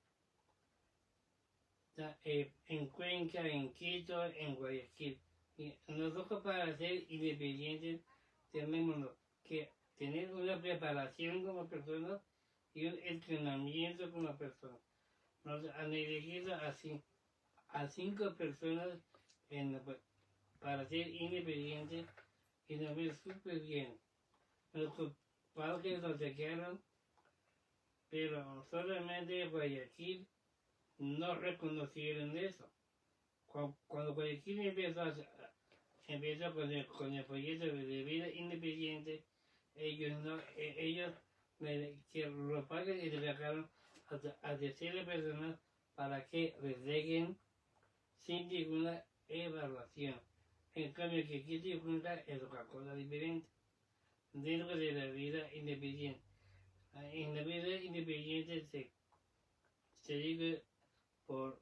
En Cuenca, en Quito, en Guayaquil. Y nosotros para ser independientes tenemos que tener una preparación como personas y un entrenamiento como personas. Nos han elegido a 5 personas para ser independientes y nos ven súper bien. Nuestros padres nos dejaron, pero solamente Guayaquil no reconocieron eso. Cuando Guayaquil empezó con el proyecto de vida independiente, ellos que los padres les dejaron a terceras personas para que les dejen sin ninguna evaluación. En cambio, que aquí se cuenta es otra cosa diferente. dentro de la vida independiente. En la vida independiente se dice por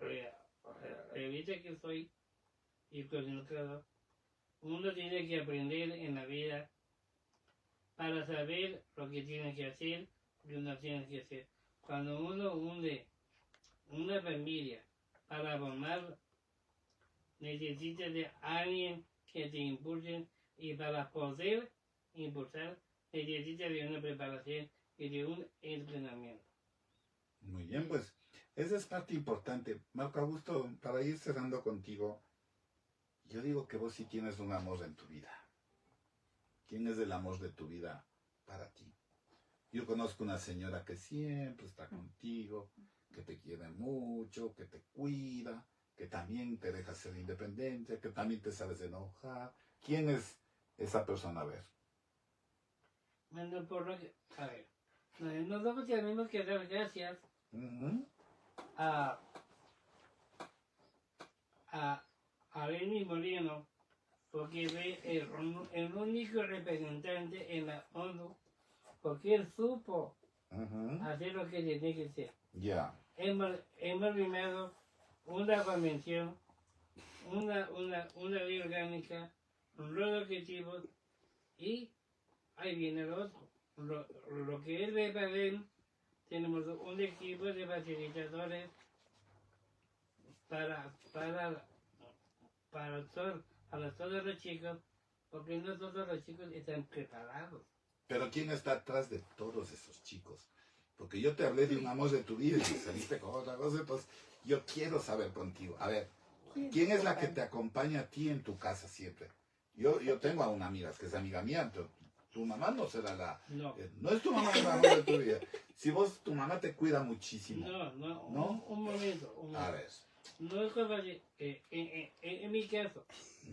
realista que soy y conectado, uno tiene que aprender en la vida para saber lo que tiene que hacer y uno tiene que hacer. Cuando uno hunde una familia para formar, necesita de alguien que te impulse y para poder impulsar necesita de una preparación y de un entrenamiento. Muy bien, pues esa es parte importante. Marco Augusto, para ir cerrando contigo, yo digo que vos sí tienes un amor en tu vida. ¿Quién es el amor de tu vida para ti? Yo conozco una señora que siempre está contigo, que te quiere mucho, que te cuida, que también te deja ser independiente, que también te sabes enojar. ¿Quién es esa persona? A ver. Bueno, por lo que, a ver, nosotros tenemos que dar gracias a Lenny Moreno, porque es el único representante en la ONU, porque él supo hacer lo que tenía que hacer. Ya. Hemos firmado una convención, una ley orgánica, los objetivos, y ahí viene lo otro. Lo que es de Berlín, tenemos un equipo de facilitadores para todos los chicos, porque no todos los chicos están preparados. Pero ¿quién está atrás de todos esos chicos? Porque yo te hablé de un amor de tu vida y saliste con otra cosa, pues yo quiero saber contigo. A ver, ¿quién es la que te acompaña a ti en tu casa siempre? Yo tengo a una amiga que es amiga mía, pero tu mamá no será la... No. No es tu mamá el amor de tu vida. Si vos, tu mamá te cuida muchísimo. No. Un momento. A ver. No es como que en mi caso,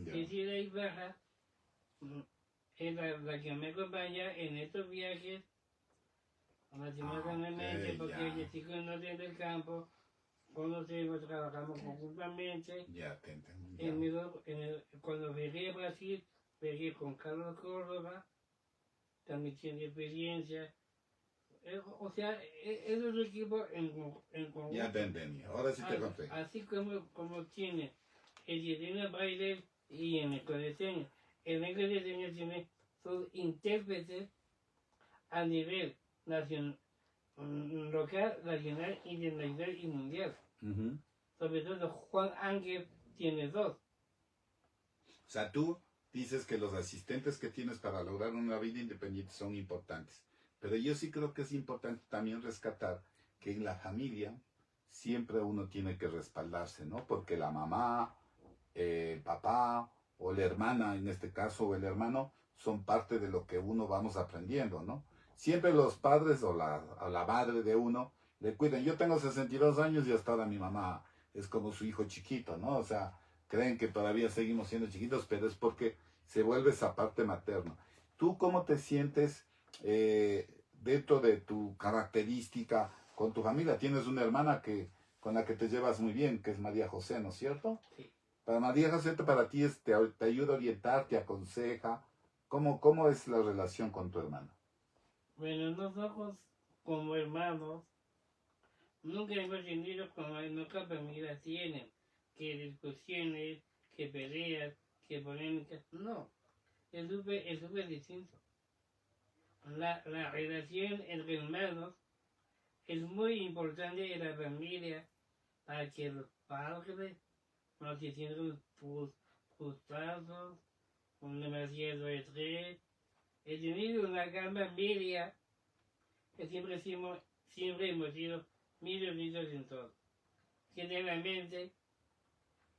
Ya. que si la baja, es la que me acompaña en estos viajes, lastimosamente, ok, porque ya. el chico no tiene el campo, conocemos, trabajamos conjuntamente. Ya te entendí. Cuando viajé a Brasil, viajé con Carlos Córdoba, también tiene experiencia. O sea, es un equipo en conjunto. Ya te entendí. Ahora sí te conté. Así como tiene el diseño baile y en el diseño. El diseño tiene sus intérpretes a nivel nacional, local, nacional, internacional y mundial. Sobre todo Juan Ángel tiene 2. O sea, tú dices que los asistentes que tienes para lograr una vida independiente son importantes. Pero yo sí creo que es importante también rescatar que en la familia siempre uno tiene que respaldarse, ¿no? Porque la mamá, el papá o la hermana, en este caso, o el hermano, son parte de lo que uno vamos aprendiendo, ¿no? Siempre los padres o la madre de uno le cuidan. Yo tengo 62 años y hasta ahora mi mamá es como su hijo chiquito, ¿no? O sea, creen que todavía seguimos siendo chiquitos, pero es porque se vuelve esa parte materna. ¿Tú cómo te sientes dentro de tu característica con tu familia? Tienes una hermana con la que te llevas muy bien, que es María José, ¿no es cierto? Sí. Para María José, para ti te ayuda a orientar, te aconseja. ¿Cómo es la relación con tu hermana? Bueno, nosotros como hermanos nunca hemos tenido como nuestras familias tienen, que discusiones, que peleas, que polémicas. No, es súper distinto. La relación entre hermanos es muy importante en la familia para que los padres no se sientan frustrados, con demasiado estrés. He tenido una gran familia que siempre hemos sido muy unidos en todo. Generalmente,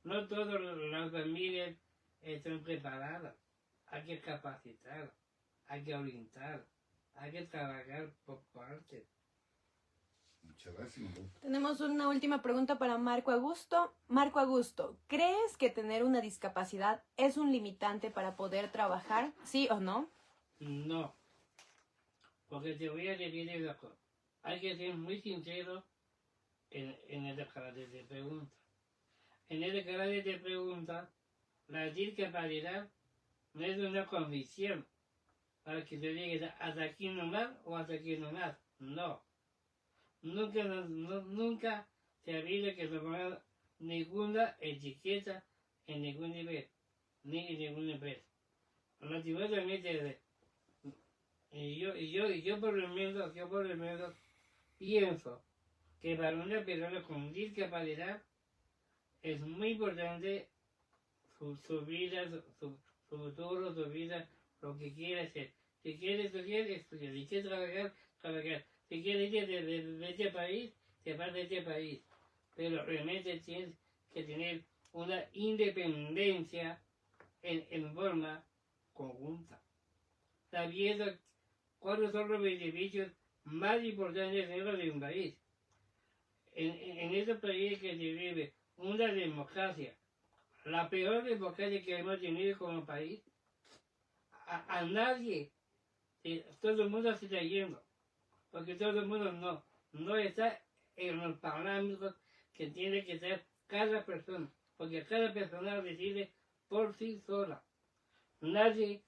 no todas las familias están preparadas. Hay que capacitar, hay que orientar, hay que trabajar por partes. Muchas gracias. Tenemos una última pregunta para Marco Augusto. Marco Augusto, ¿crees que tener una discapacidad es un limitante para poder trabajar? ¿Sí o no? No, porque te voy a decir una cosa. Hay que ser muy sincero en el carácter de pregunta. En el carácter de pregunta, la discapacidad no es una condición, para que te digas hasta aquí nomás o hasta aquí nomás. No. Nunca se había que tomar ninguna etiqueta en ningún nivel, ni en ninguna empresa. Lastimosamente, yo por lo menos pienso que para una persona con discapacidad es muy importante su vida, su futuro, su vida, lo que quiere hacer. Si quiere estudiar, estudiar. Si quiere trabajar, trabajar. Si quiere ir de este país, se va de este país. Pero realmente tienes que tener una independencia en forma conjunta, sabiendo cuáles son los beneficios más importantes dentro de un país. En este país que se vive una democracia, la peor democracia que hemos tenido como país, a nadie, todo el mundo se está yendo, porque todo el mundo no está en los parámetros que tiene que ser cada persona, porque cada persona decide por sí sola. Nadie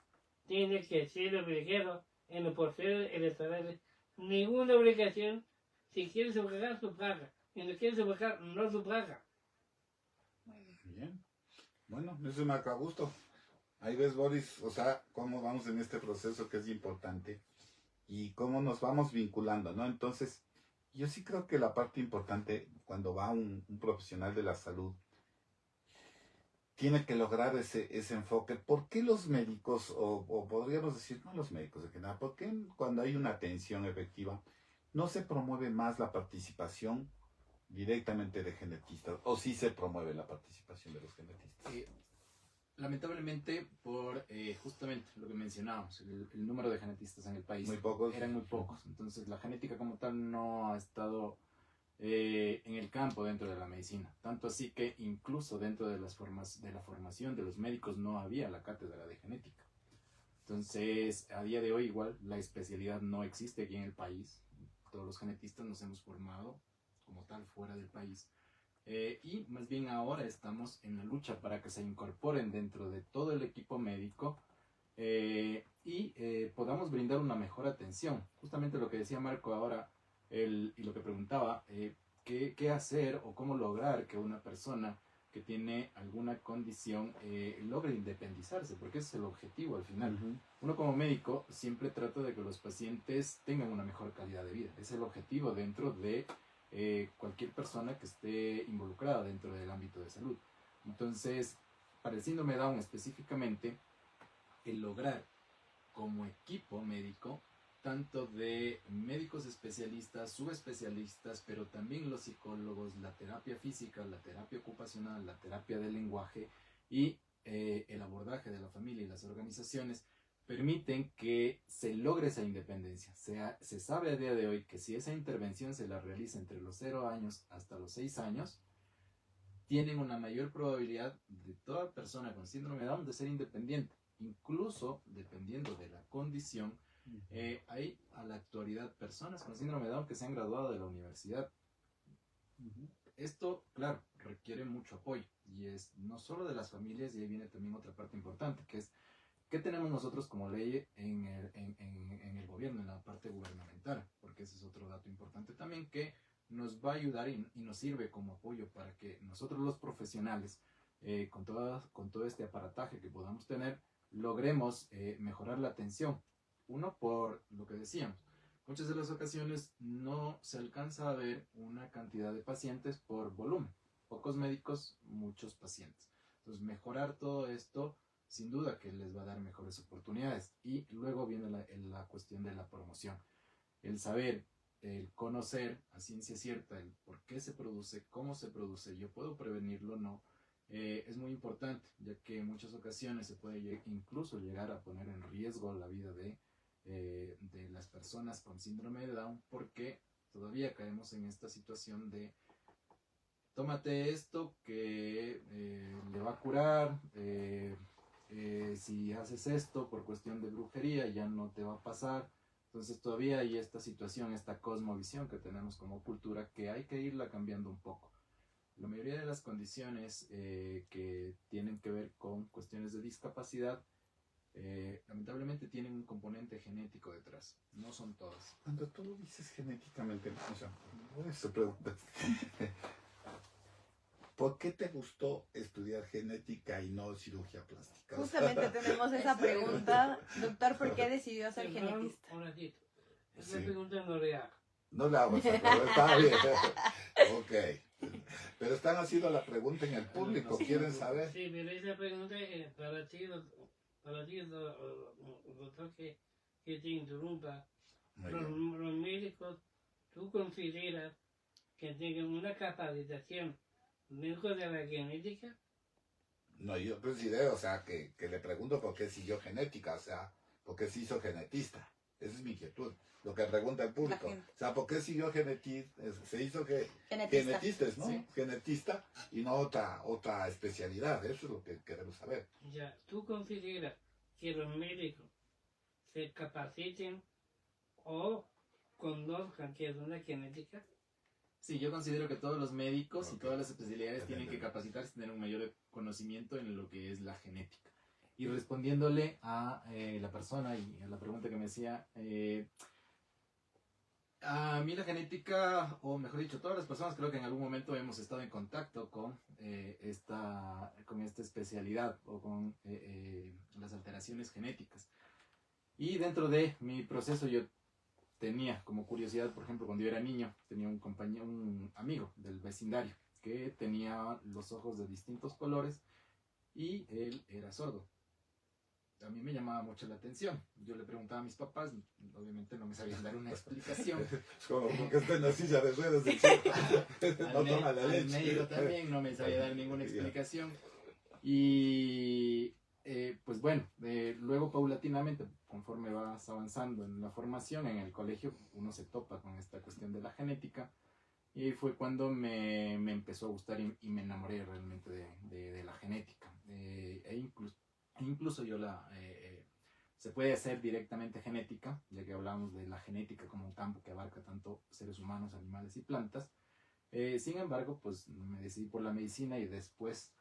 tiene que ser obligado en el proceso electoral. Ninguna obligación. Si quiere sufragar, sufraga. Si no quiere sufragar, no sufraga. Bien. Bueno, eso me acaba gusto. Ahí ves, Boris, o sea, cómo vamos en este proceso que es importante y cómo nos vamos vinculando, ¿no? Entonces, yo sí creo que la parte importante cuando va un profesional de la salud tiene que lograr ese enfoque. ¿Por qué los médicos, o podríamos decir, no los médicos de general, por qué cuando hay una atención efectiva no se promueve más la participación directamente de genetistas? ¿O sí se promueve la participación de los genetistas? Lamentablemente, por justamente lo que mencionábamos, el número de genetistas en el país Muy pocos. eran muy pocos. Entonces, la genética como tal no ha estado en el campo dentro de la medicina. Tanto así que incluso dentro de la formación de los médicos no había la cátedra de genética. Entonces, a día de hoy igual la especialidad no existe aquí en el país. Todos los genetistas nos hemos formado como tal fuera del país. Y más bien ahora estamos en la lucha para que se incorporen dentro de todo el equipo médico y podamos brindar una mejor atención. Justamente lo que decía Marco ahora y lo que preguntaba, ¿qué hacer o cómo lograr que una persona que tiene alguna condición logre independizarse? Porque ese es el objetivo al final. Uno como médico siempre trata de que los pacientes tengan una mejor calidad de vida. Es el objetivo dentro de cualquier persona que esté involucrada dentro del ámbito de salud. Entonces, para el síndrome de Down específicamente, el lograr como equipo médico, tanto de médicos especialistas, subespecialistas, pero también los psicólogos, la terapia física, la terapia ocupacional, la terapia del lenguaje y el abordaje de la familia y las organizaciones, permiten que se logre esa independencia. Se sabe a día de hoy que si esa intervención se la realiza entre los 0 años hasta los 6 años, tienen una mayor probabilidad de toda persona con síndrome de Down de ser independiente. Incluso, dependiendo de la condición, hay a la actualidad personas con síndrome de Down que se han graduado de la universidad. Esto, claro, requiere mucho apoyo y es no solo de las familias, y ahí viene también otra parte importante, que es ¿qué tenemos nosotros como ley en el gobierno, en la parte gubernamental? Porque ese es otro dato importante también que nos va a ayudar y nos sirve como apoyo para que nosotros los profesionales, con todo este aparataje que podamos tener, logremos mejorar la atención. Uno, por lo que decíamos, muchas de las ocasiones no se alcanza a ver una cantidad de pacientes por volumen. Pocos médicos, muchos pacientes. Entonces, mejorar todo esto sin duda que les va a dar mejores oportunidades. Y luego viene la cuestión de la promoción. El saber, el conocer a ciencia cierta el por qué se produce, cómo se produce, yo puedo prevenirlo o no, es muy importante, ya que en muchas ocasiones se puede incluso llegar a poner en riesgo la vida de las personas con síndrome de Down, porque todavía caemos en esta situación de tómate esto que le va a curar, si haces esto por cuestión de brujería ya no te va a pasar. Entonces todavía hay esta situación, esta cosmovisión que tenemos como cultura que hay que irla cambiando un poco. La mayoría de las condiciones que tienen que ver con cuestiones de discapacidad lamentablemente tienen un componente genético detrás. No son todas. Cuando tú lo dices genéticamente, o sea, por eso preguntas, ¿por qué te gustó estudiar genética y no cirugía plástica? Justamente tenemos esa pregunta. Doctor, ¿por qué decidió ser genetista? Un ratito. Sí. Esa pregunta no le hago. No le hago esa pregunta, está bien. Ok. Pero están haciendo la pregunta en el público, ¿quieren saber? Sí, pero esa pregunta es para ti, doctor, que te interrumpa. Muy Los bien. médicos, ¿tú consideras que tengan una capacitación dentro de la genética? No, yo considero, o sea, que le pregunto por qué siguió genética, o sea, por qué se hizo genetista. Esa es mi inquietud. Lo que pregunta el público. La gente. O sea, ¿por qué siguió genetista? Se hizo Genetista. genetista, ¿no? Sí. Genetista y no otra especialidad. Eso es lo que queremos saber. Ya, ¿tú consideras que los médicos se capaciten o conozcan que es una genética? Sí, yo considero que todos los médicos y Ok. todas las especialidades tienen que Entendemos. capacitarse y tener un mayor conocimiento en lo que es la genética. Y respondiéndole a la persona y a la pregunta que me hacía, a mí la genética, o mejor dicho, todas las personas creo que en algún momento hemos estado en contacto con esta especialidad o con las alteraciones genéticas. Y dentro de mi proceso yo tenía como curiosidad, por ejemplo, cuando yo era niño, tenía un compañero, un amigo del vecindario que tenía los ojos de distintos colores y él era sordo. A mí me llamaba mucho la atención. Yo le preguntaba a mis papás, obviamente no me sabían dar una explicación. Como que está en la silla de ruedas del chico. No toma la Al leche. médico también no me sabía dar ninguna explicación. Y pues bueno, luego paulatinamente, conforme vas avanzando en la formación en el colegio, uno se topa con esta cuestión de la genética. Y fue cuando me empezó a gustar y me enamoré realmente de la genética. Incluso yo se puede hacer directamente genética, ya que hablamos de la genética como un campo que abarca tanto seres humanos, animales y plantas. Sin embargo, pues me decidí por la medicina y después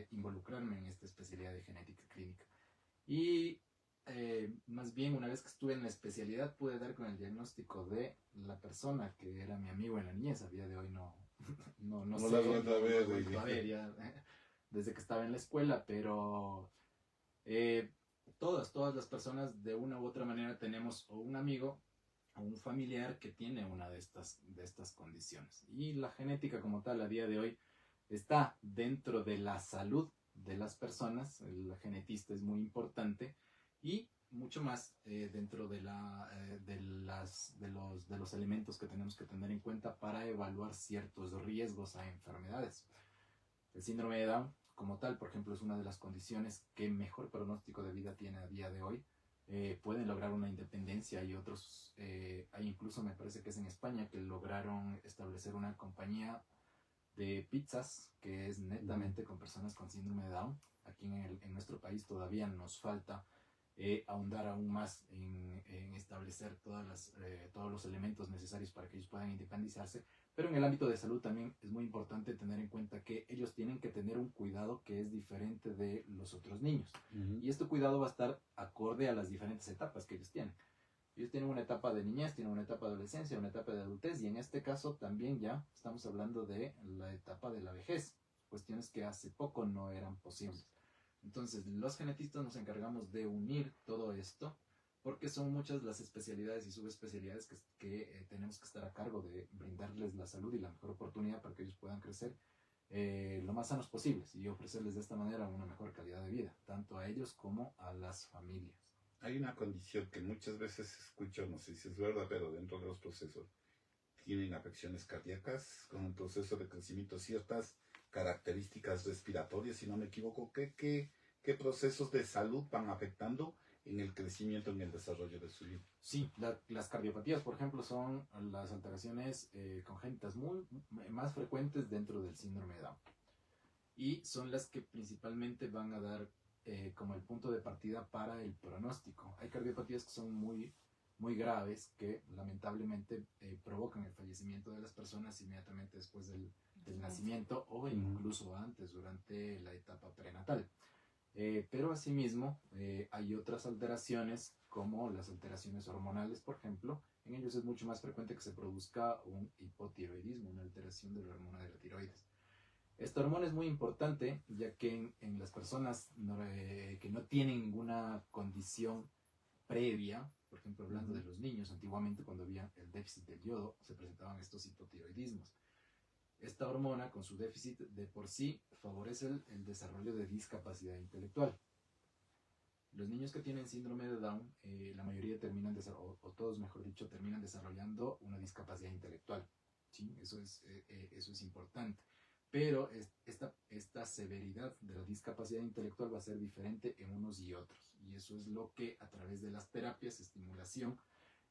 involucrarme en esta especialidad de genética clínica. Y más bien una vez que estuve en la especialidad pude dar con el diagnóstico de la persona que era mi amigo en la niñez. A día de hoy no No sé, la has vuelto a no ver, he vuelto a ver ya, desde que estaba en la escuela, pero todas las personas de una u otra manera tenemos o un amigo o un familiar que tiene una de estas condiciones. Y la genética como tal a día de hoy está dentro de la salud de las personas. El genetista es muy importante y mucho más dentro de los elementos que tenemos que tener en cuenta para evaluar ciertos riesgos a enfermedades. El síndrome de Down como tal, por ejemplo, es una de las condiciones que mejor pronóstico de vida tiene a día de hoy. Pueden lograr una independencia y otros, hay incluso me parece que es en España que lograron establecer una compañía de pizzas que es netamente con personas con síndrome de Down. Aquí en nuestro país todavía nos falta ahondar aún más en establecer todos los elementos necesarios para que ellos puedan independizarse. Pero en el ámbito de salud también es muy importante tener en cuenta que ellos tienen que tener un cuidado que es diferente de los otros niños. Y este cuidado va a estar acorde a las diferentes etapas que ellos tienen. Ellos tienen una etapa de niñez, tienen una etapa de adolescencia, una etapa de adultez, y en este caso también ya estamos hablando de la etapa de la vejez, cuestiones que hace poco no eran posibles. Entonces, los genetistas nos encargamos de unir todo esto, porque son muchas las especialidades y subespecialidades que tenemos que estar a cargo de brindarles la salud y la mejor oportunidad para que ellos puedan crecer lo más sanos posibles y ofrecerles de esta manera una mejor calidad de vida, tanto a ellos como a las familias. Hay una condición que muchas veces escucho, no sé si es verdad, pero dentro de los procesos tienen afecciones cardíacas con el proceso de crecimiento, ciertas características respiratorias, si no me equivoco. ¿Qué procesos de salud van afectando en el crecimiento, en el desarrollo de su vida? Sí, las cardiopatías, por ejemplo, son las alteraciones congénitas más frecuentes dentro del síndrome de Down. Y son las que principalmente van a dar como el punto de partida para el pronóstico. Hay cardiopatías que son muy, muy graves que lamentablemente provocan el fallecimiento de las personas inmediatamente después del nacimiento o incluso antes, durante la etapa prenatal. Pero asimismo hay otras alteraciones como las alteraciones hormonales, por ejemplo. En ellos es mucho más frecuente que se produzca un hipotiroidismo, una alteración de la hormona de la tiroides. Esta hormona es muy importante ya que en las personas que no tienen ninguna condición previa, por ejemplo hablando de los niños, antiguamente cuando había el déficit del yodo se presentaban estos hipotiroidismos. Esta hormona con su déficit de por sí favorece el desarrollo de discapacidad intelectual. Los niños que tienen síndrome de Down, la mayoría terminan, o todos mejor dicho, terminan desarrollando una discapacidad intelectual. ¿Sí? Eso es importante. Pero esta severidad de la discapacidad intelectual va a ser diferente en unos y otros. Y eso es lo que a través de las terapias, estimulación,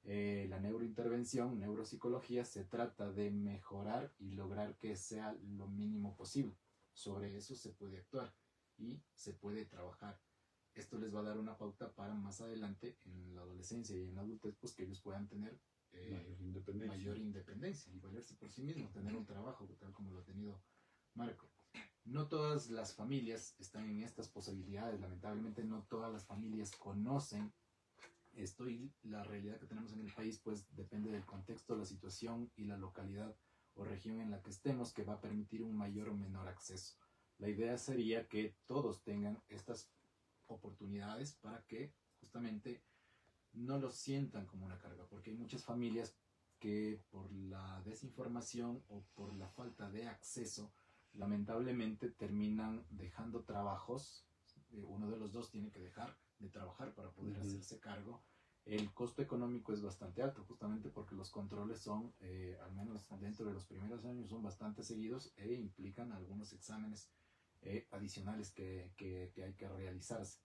la neurointervención, neuropsicología, se trata de mejorar y lograr que sea lo mínimo posible. Sobre eso se puede actuar y se puede trabajar. Esto les va a dar una pauta para más adelante, en la adolescencia y en la adultez, pues que ellos puedan tener mayor independencia y valerse por sí mismos, tener un trabajo tal como lo ha tenido Marco. No todas las familias están en estas posibilidades, lamentablemente no todas las familias conocen esto, y la realidad que tenemos en el país pues depende del contexto, la situación y la localidad o región en la que estemos, que va a permitir un mayor o menor acceso. La idea sería que todos tengan estas oportunidades para que justamente no lo sientan como una carga, porque hay muchas familias que por la desinformación o por la falta de acceso lamentablemente terminan dejando trabajos. Uno de los dos tiene que dejar de trabajar para poder hacerse cargo. El costo económico es bastante alto, justamente porque los controles son, al menos dentro de los primeros años, son bastante seguidos e implican algunos exámenes adicionales que hay que realizarse.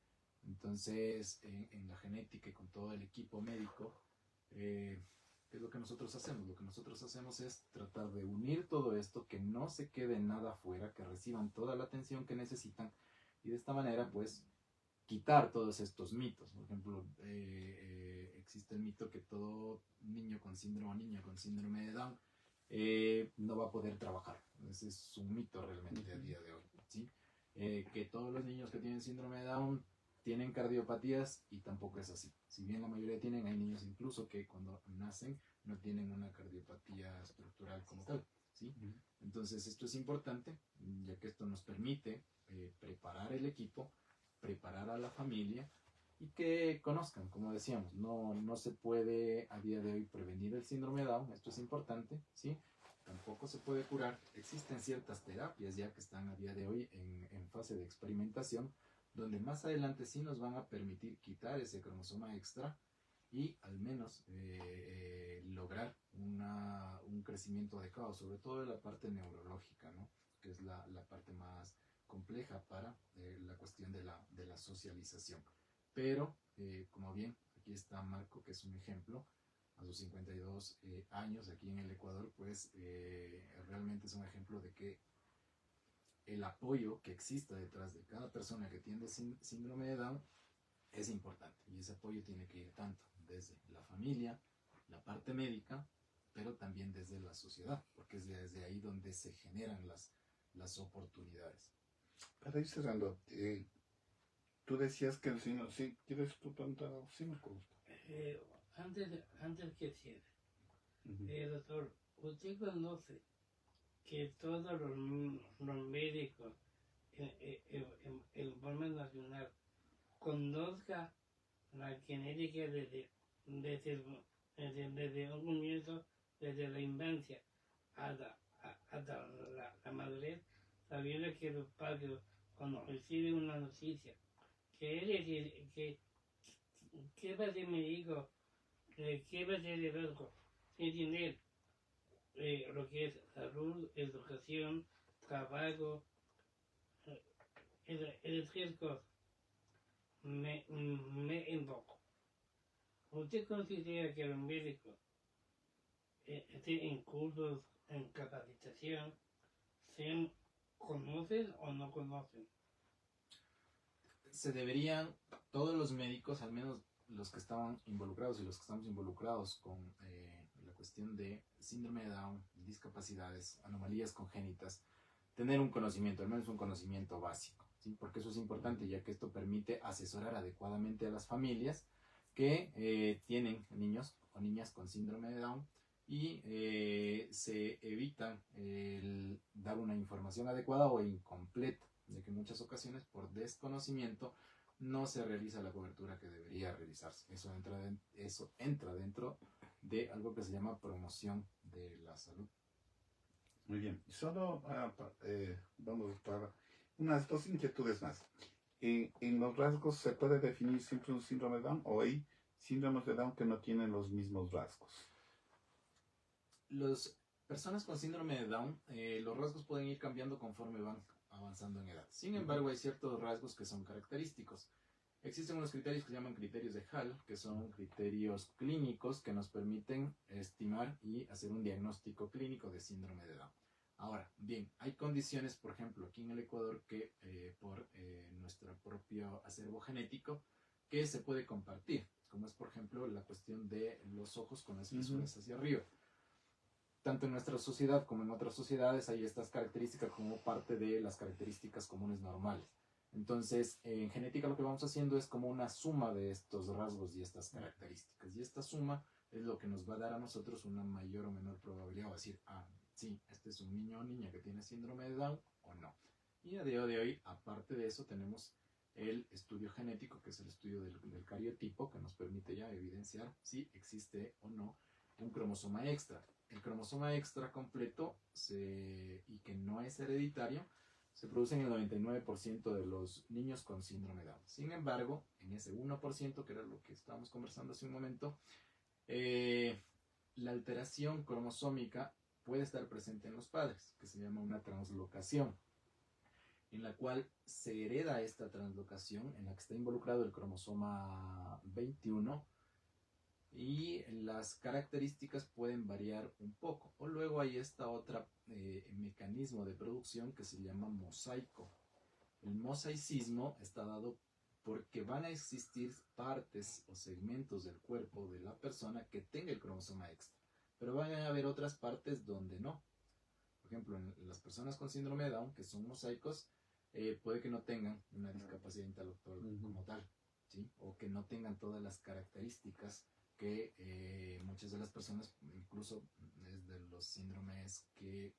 Entonces, en la genética y con todo el equipo médico, ¿qué es lo que nosotros hacemos? Lo que nosotros hacemos es tratar de unir todo esto, que no se quede nada afuera, que reciban toda la atención que necesitan, y de esta manera, pues, quitar todos estos mitos. Por ejemplo, existe el mito que todo niño con síndrome o niña con síndrome de Down no va a poder trabajar. Ese es un mito realmente a día de hoy, ¿sí? Que todos los niños que tienen síndrome de Down tienen cardiopatías, y tampoco es así. Si bien la mayoría tienen, hay niños incluso que cuando nacen no tienen una cardiopatía estructural como tal, ¿sí? Entonces esto es importante, ya que esto nos permite preparar el equipo, preparar a la familia y que conozcan, como decíamos, no se puede a día de hoy prevenir el síndrome de Down, esto es importante, ¿sí? Tampoco se puede curar. Existen ciertas terapias ya que están a día de hoy en fase de experimentación, donde más adelante sí nos van a permitir quitar ese cromosoma extra y al menos lograr un crecimiento adecuado, sobre todo en la parte neurológica, ¿no? Que es la parte más compleja para la cuestión de la socialización. Pero, como bien, aquí está Marco, que es un ejemplo, a sus 52 años aquí en el Ecuador, pues realmente es un ejemplo de que el apoyo que exista detrás de cada persona que tiene síndrome de Down es importante, y ese apoyo tiene que ir tanto desde la familia, la parte médica, pero también desde la sociedad, porque es desde ahí donde se generan las oportunidades. Para ir cerrando, tú decías que el síndrome, ¿sí? ¿Quieres tú preguntar? Sí, me gusta. Antes que cierre, doctor, ¿usted conoce que todos los médicos en forma nacional conozca la genética desde un comienzo, desde la infancia hasta la madurez, sabiendo que los padres, cuando reciben una noticia, ¿qué va a ser mi hijo? ¿Qué va a ser el otro? Sin tener lo que es salud, educación, trabajo, esas tres cosas. Me enfoco. ¿Usted considera que los médicos estén en cursos, en capacitación, conocen o no conocen? Se deberían, todos los médicos, al menos los que estaban involucrados y los que estamos involucrados con la cuestión de síndrome de Down, discapacidades, anomalías congénitas, tener un conocimiento, al menos un conocimiento básico, ¿sí? Porque eso es importante, ya que esto permite asesorar adecuadamente a las familias que tienen niños o niñas con síndrome de Down y se evita el dar una información adecuada o incompleta, ya que en muchas ocasiones por desconocimiento no se realiza la cobertura que debería realizarse. Eso entra dentro de algo que se llama promoción de la salud. Muy bien. Solo vamos para unas dos inquietudes más. En los rasgos, ¿se puede definir siempre un síndrome de Down o hay síndromes de Down que no tienen los mismos rasgos? Las personas con síndrome de Down, los rasgos pueden ir cambiando conforme van avanzando en edad. Sin embargo, hay ciertos rasgos que son característicos. Existen unos criterios que se llaman criterios de Hall, que son criterios clínicos que nos permiten estimar y hacer un diagnóstico clínico de síndrome de Down. Ahora, bien, hay condiciones, por ejemplo, aquí en el Ecuador, que por nuestro propio acervo genético, que se puede compartir, como es, por ejemplo, la cuestión de los ojos con las fisuras hacia arriba. Tanto en nuestra sociedad como en otras sociedades hay estas características como parte de las características comunes normales. Entonces, en genética lo que vamos haciendo es como una suma de estos rasgos y estas características. Y esta suma es lo que nos va a dar a nosotros una mayor o menor probabilidad, o decir, sí, este es un niño o niña que tiene síndrome de Down o no. Y a día de hoy, aparte de eso, tenemos el estudio genético, que es el estudio del cariotipo, que nos permite ya evidenciar si existe o no un cromosoma extra. El cromosoma extra completo y que no es hereditario, se produce en el 99% de los niños con síndrome de Down. Sin embargo, en ese 1%, que era lo que estábamos conversando hace un momento, la alteración cromosómica puede estar presente en los padres, que se llama una translocación, en la cual se hereda esta translocación, en la que está involucrado el cromosoma 21, y las características pueden variar un poco. O luego hay esta otra mecanismo de producción que se llama mosaico. El mosaicismo está dado porque van a existir partes o segmentos del cuerpo de la persona que tenga el cromosoma extra, pero van a haber otras partes donde no. Por ejemplo, en las personas con síndrome de Down, que son mosaicos, puede que no tengan una discapacidad intelectual como tal, ¿sí? O que no tengan todas las características que muchas de las personas, incluso es de los síndromes que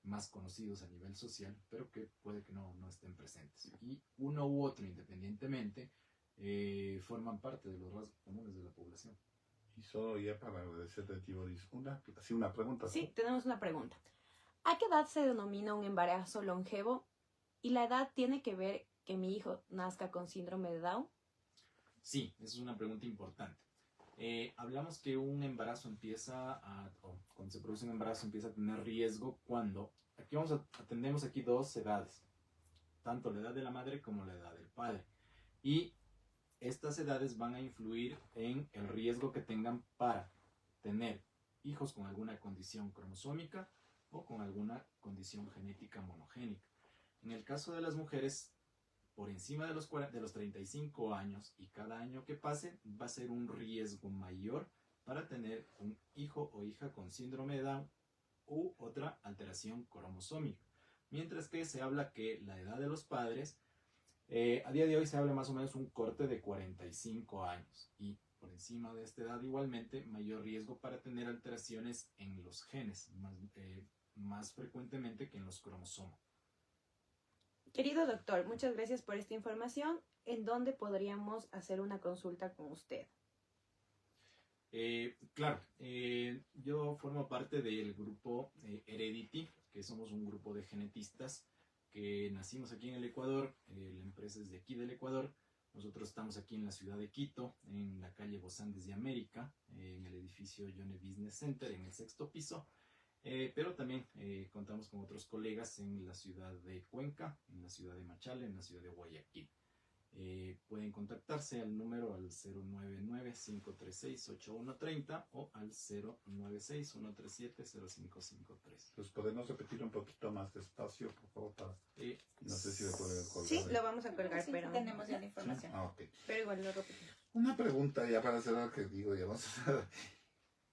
más conocidos a nivel social, pero que puede que no estén presentes. Y uno u otro, independientemente, forman parte de los rasgos comunes de la población. Y solo ya para agradecerte, Tiboris, una pregunta. Sí, tenemos una pregunta. ¿A qué edad se denomina un embarazo longevo? ¿Y la edad tiene que ver que mi hijo nazca con síndrome de Down? Sí, esa es una pregunta importante. Hablamos que un embarazo cuando se produce un embarazo empieza a tener riesgo cuando, atendemos aquí dos edades, tanto la edad de la madre como la edad del padre. Y estas edades van a influir en el riesgo que tengan para tener hijos con alguna condición cromosómica o con alguna condición genética monogénica. En el caso de las mujeres, por encima de los 35 años y cada año que pase va a ser un riesgo mayor para tener un hijo o hija con síndrome de Down u otra alteración cromosómica. Mientras que se habla que la edad de los padres, a día de hoy se habla más o menos un corte de 45 años y por encima de esta edad igualmente mayor riesgo para tener alteraciones en los genes, más frecuentemente que en los cromosomas. Querido doctor, muchas gracias por esta información. ¿En dónde podríamos hacer una consulta con usted? Claro, yo formo parte del grupo Heredity, que somos un grupo de genetistas que nacimos aquí en el Ecuador. La empresa es de aquí del Ecuador. Nosotros estamos aquí en la ciudad de Quito, en la calle Los Andes de América, en el edificio Yone Business Center, en el 6º piso. Pero también contamos con otros colegas en la ciudad de Cuenca, en la ciudad de Machala, en la ciudad de Guayaquil. Pueden contactarse al número al 099-536-8130 o al 096-137-0553. Pues podemos repetir un poquito más despacio, por favor, no sé si lo pueden colgar. Sí, lo vamos a colgar, Sí, pero tenemos ya la información. Ah, ok. pero igual lo repetimos. Una pregunta ya para cerrar que digo, ya vamos a...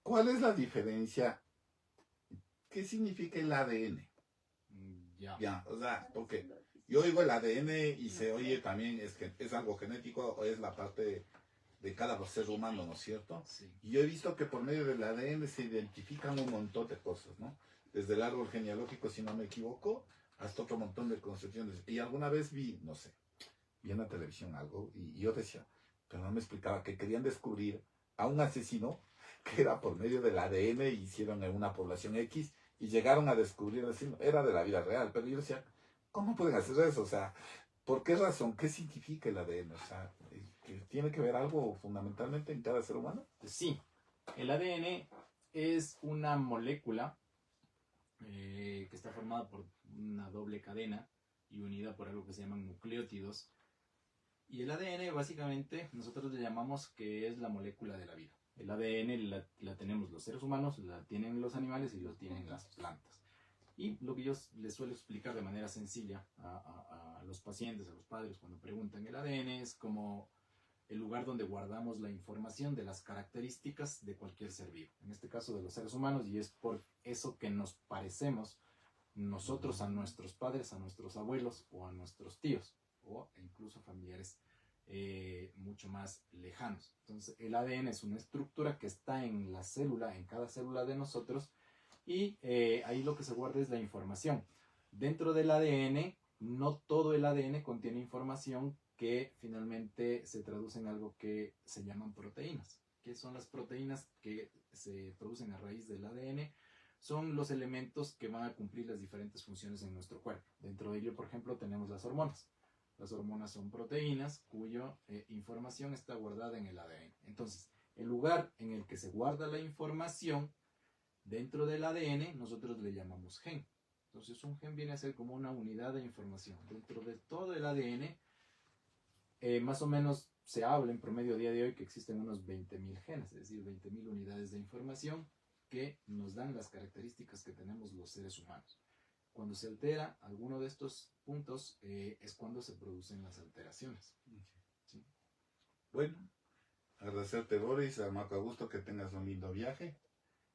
¿Cuál es la diferencia? ¿Qué significa el ADN? Ya. Ya, o sea, porque yo oigo el ADN y se oye también, es que es algo genético o es la parte de cada ser humano, ¿no es cierto? Sí. Y yo he visto que por medio del ADN se identifican un montón de cosas, ¿no? Desde el árbol genealógico, si no me equivoco, hasta otro montón de concepciones. Y alguna vez vi, no sé, vi en la televisión algo y yo decía, pero no me explicaba que querían descubrir a un asesino que era por medio del ADN, hicieron en una población X y llegaron a descubrir el asesino. Era de la vida real, pero yo decía, ¿cómo pueden hacer eso? O sea, ¿por qué razón? ¿Qué significa el ADN? O sea, ¿que tiene que ver algo fundamentalmente en cada ser humano? Sí, el ADN es una molécula que está formada por una doble cadena y unida por algo que se llaman nucleótidos. Y el ADN básicamente nosotros le llamamos que es la molécula de la vida. El ADN la tenemos los seres humanos, la tienen los animales y lo tienen las plantas. Y lo que yo les suelo explicar de manera sencilla a los pacientes, a los padres cuando preguntan, el ADN es como el lugar donde guardamos la información de las características de cualquier ser vivo, en este caso de los seres humanos, y es por eso que nos parecemos nosotros a nuestros padres, a nuestros abuelos o a nuestros tíos, o incluso familiares mucho más lejanos. Entonces el ADN es una estructura que está en la célula, en cada célula de nosotros, y ahí lo que se guarda es la información. Dentro del ADN, no todo el ADN contiene información que finalmente se traduce en algo que se llaman proteínas. ¿Qué son las proteínas que se producen a raíz del ADN? Son los elementos que van a cumplir las diferentes funciones en nuestro cuerpo. Dentro de ello, por ejemplo, tenemos las hormonas. Las hormonas son proteínas cuya información está guardada en el ADN. Entonces, el lugar en el que se guarda la información dentro del ADN, nosotros le llamamos gen. Entonces, un gen viene a ser como una unidad de información. Dentro de todo el ADN, más o menos se habla en promedio a día de hoy que existen unos 20.000 genes, es decir, 20.000 unidades de información que nos dan las características que tenemos los seres humanos. Cuando se altera alguno de estos puntos es cuando se producen las alteraciones. ¿Sí? Bueno, agradecerte, Boris, a Marco Augusto, que tengas un lindo viaje,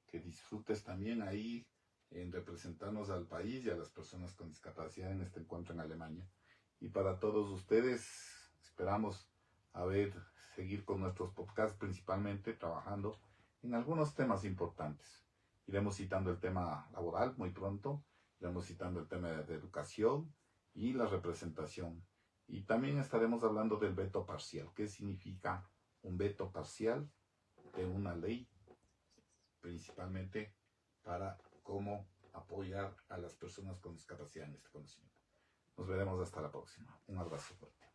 que disfrutes también ahí en representarnos al país y a las personas con discapacidad en este encuentro en Alemania. Y para todos ustedes, esperamos seguir con nuestros podcasts, principalmente trabajando en algunos temas importantes. Iremos citando el tema laboral muy pronto, iremos citando el tema de educación y la representación. Y también estaremos hablando del veto parcial. ¿Qué significa un veto parcial de una ley? Principalmente para cómo apoyar a las personas con discapacidad en este conocimiento. Nos veremos hasta la próxima. Un abrazo fuerte.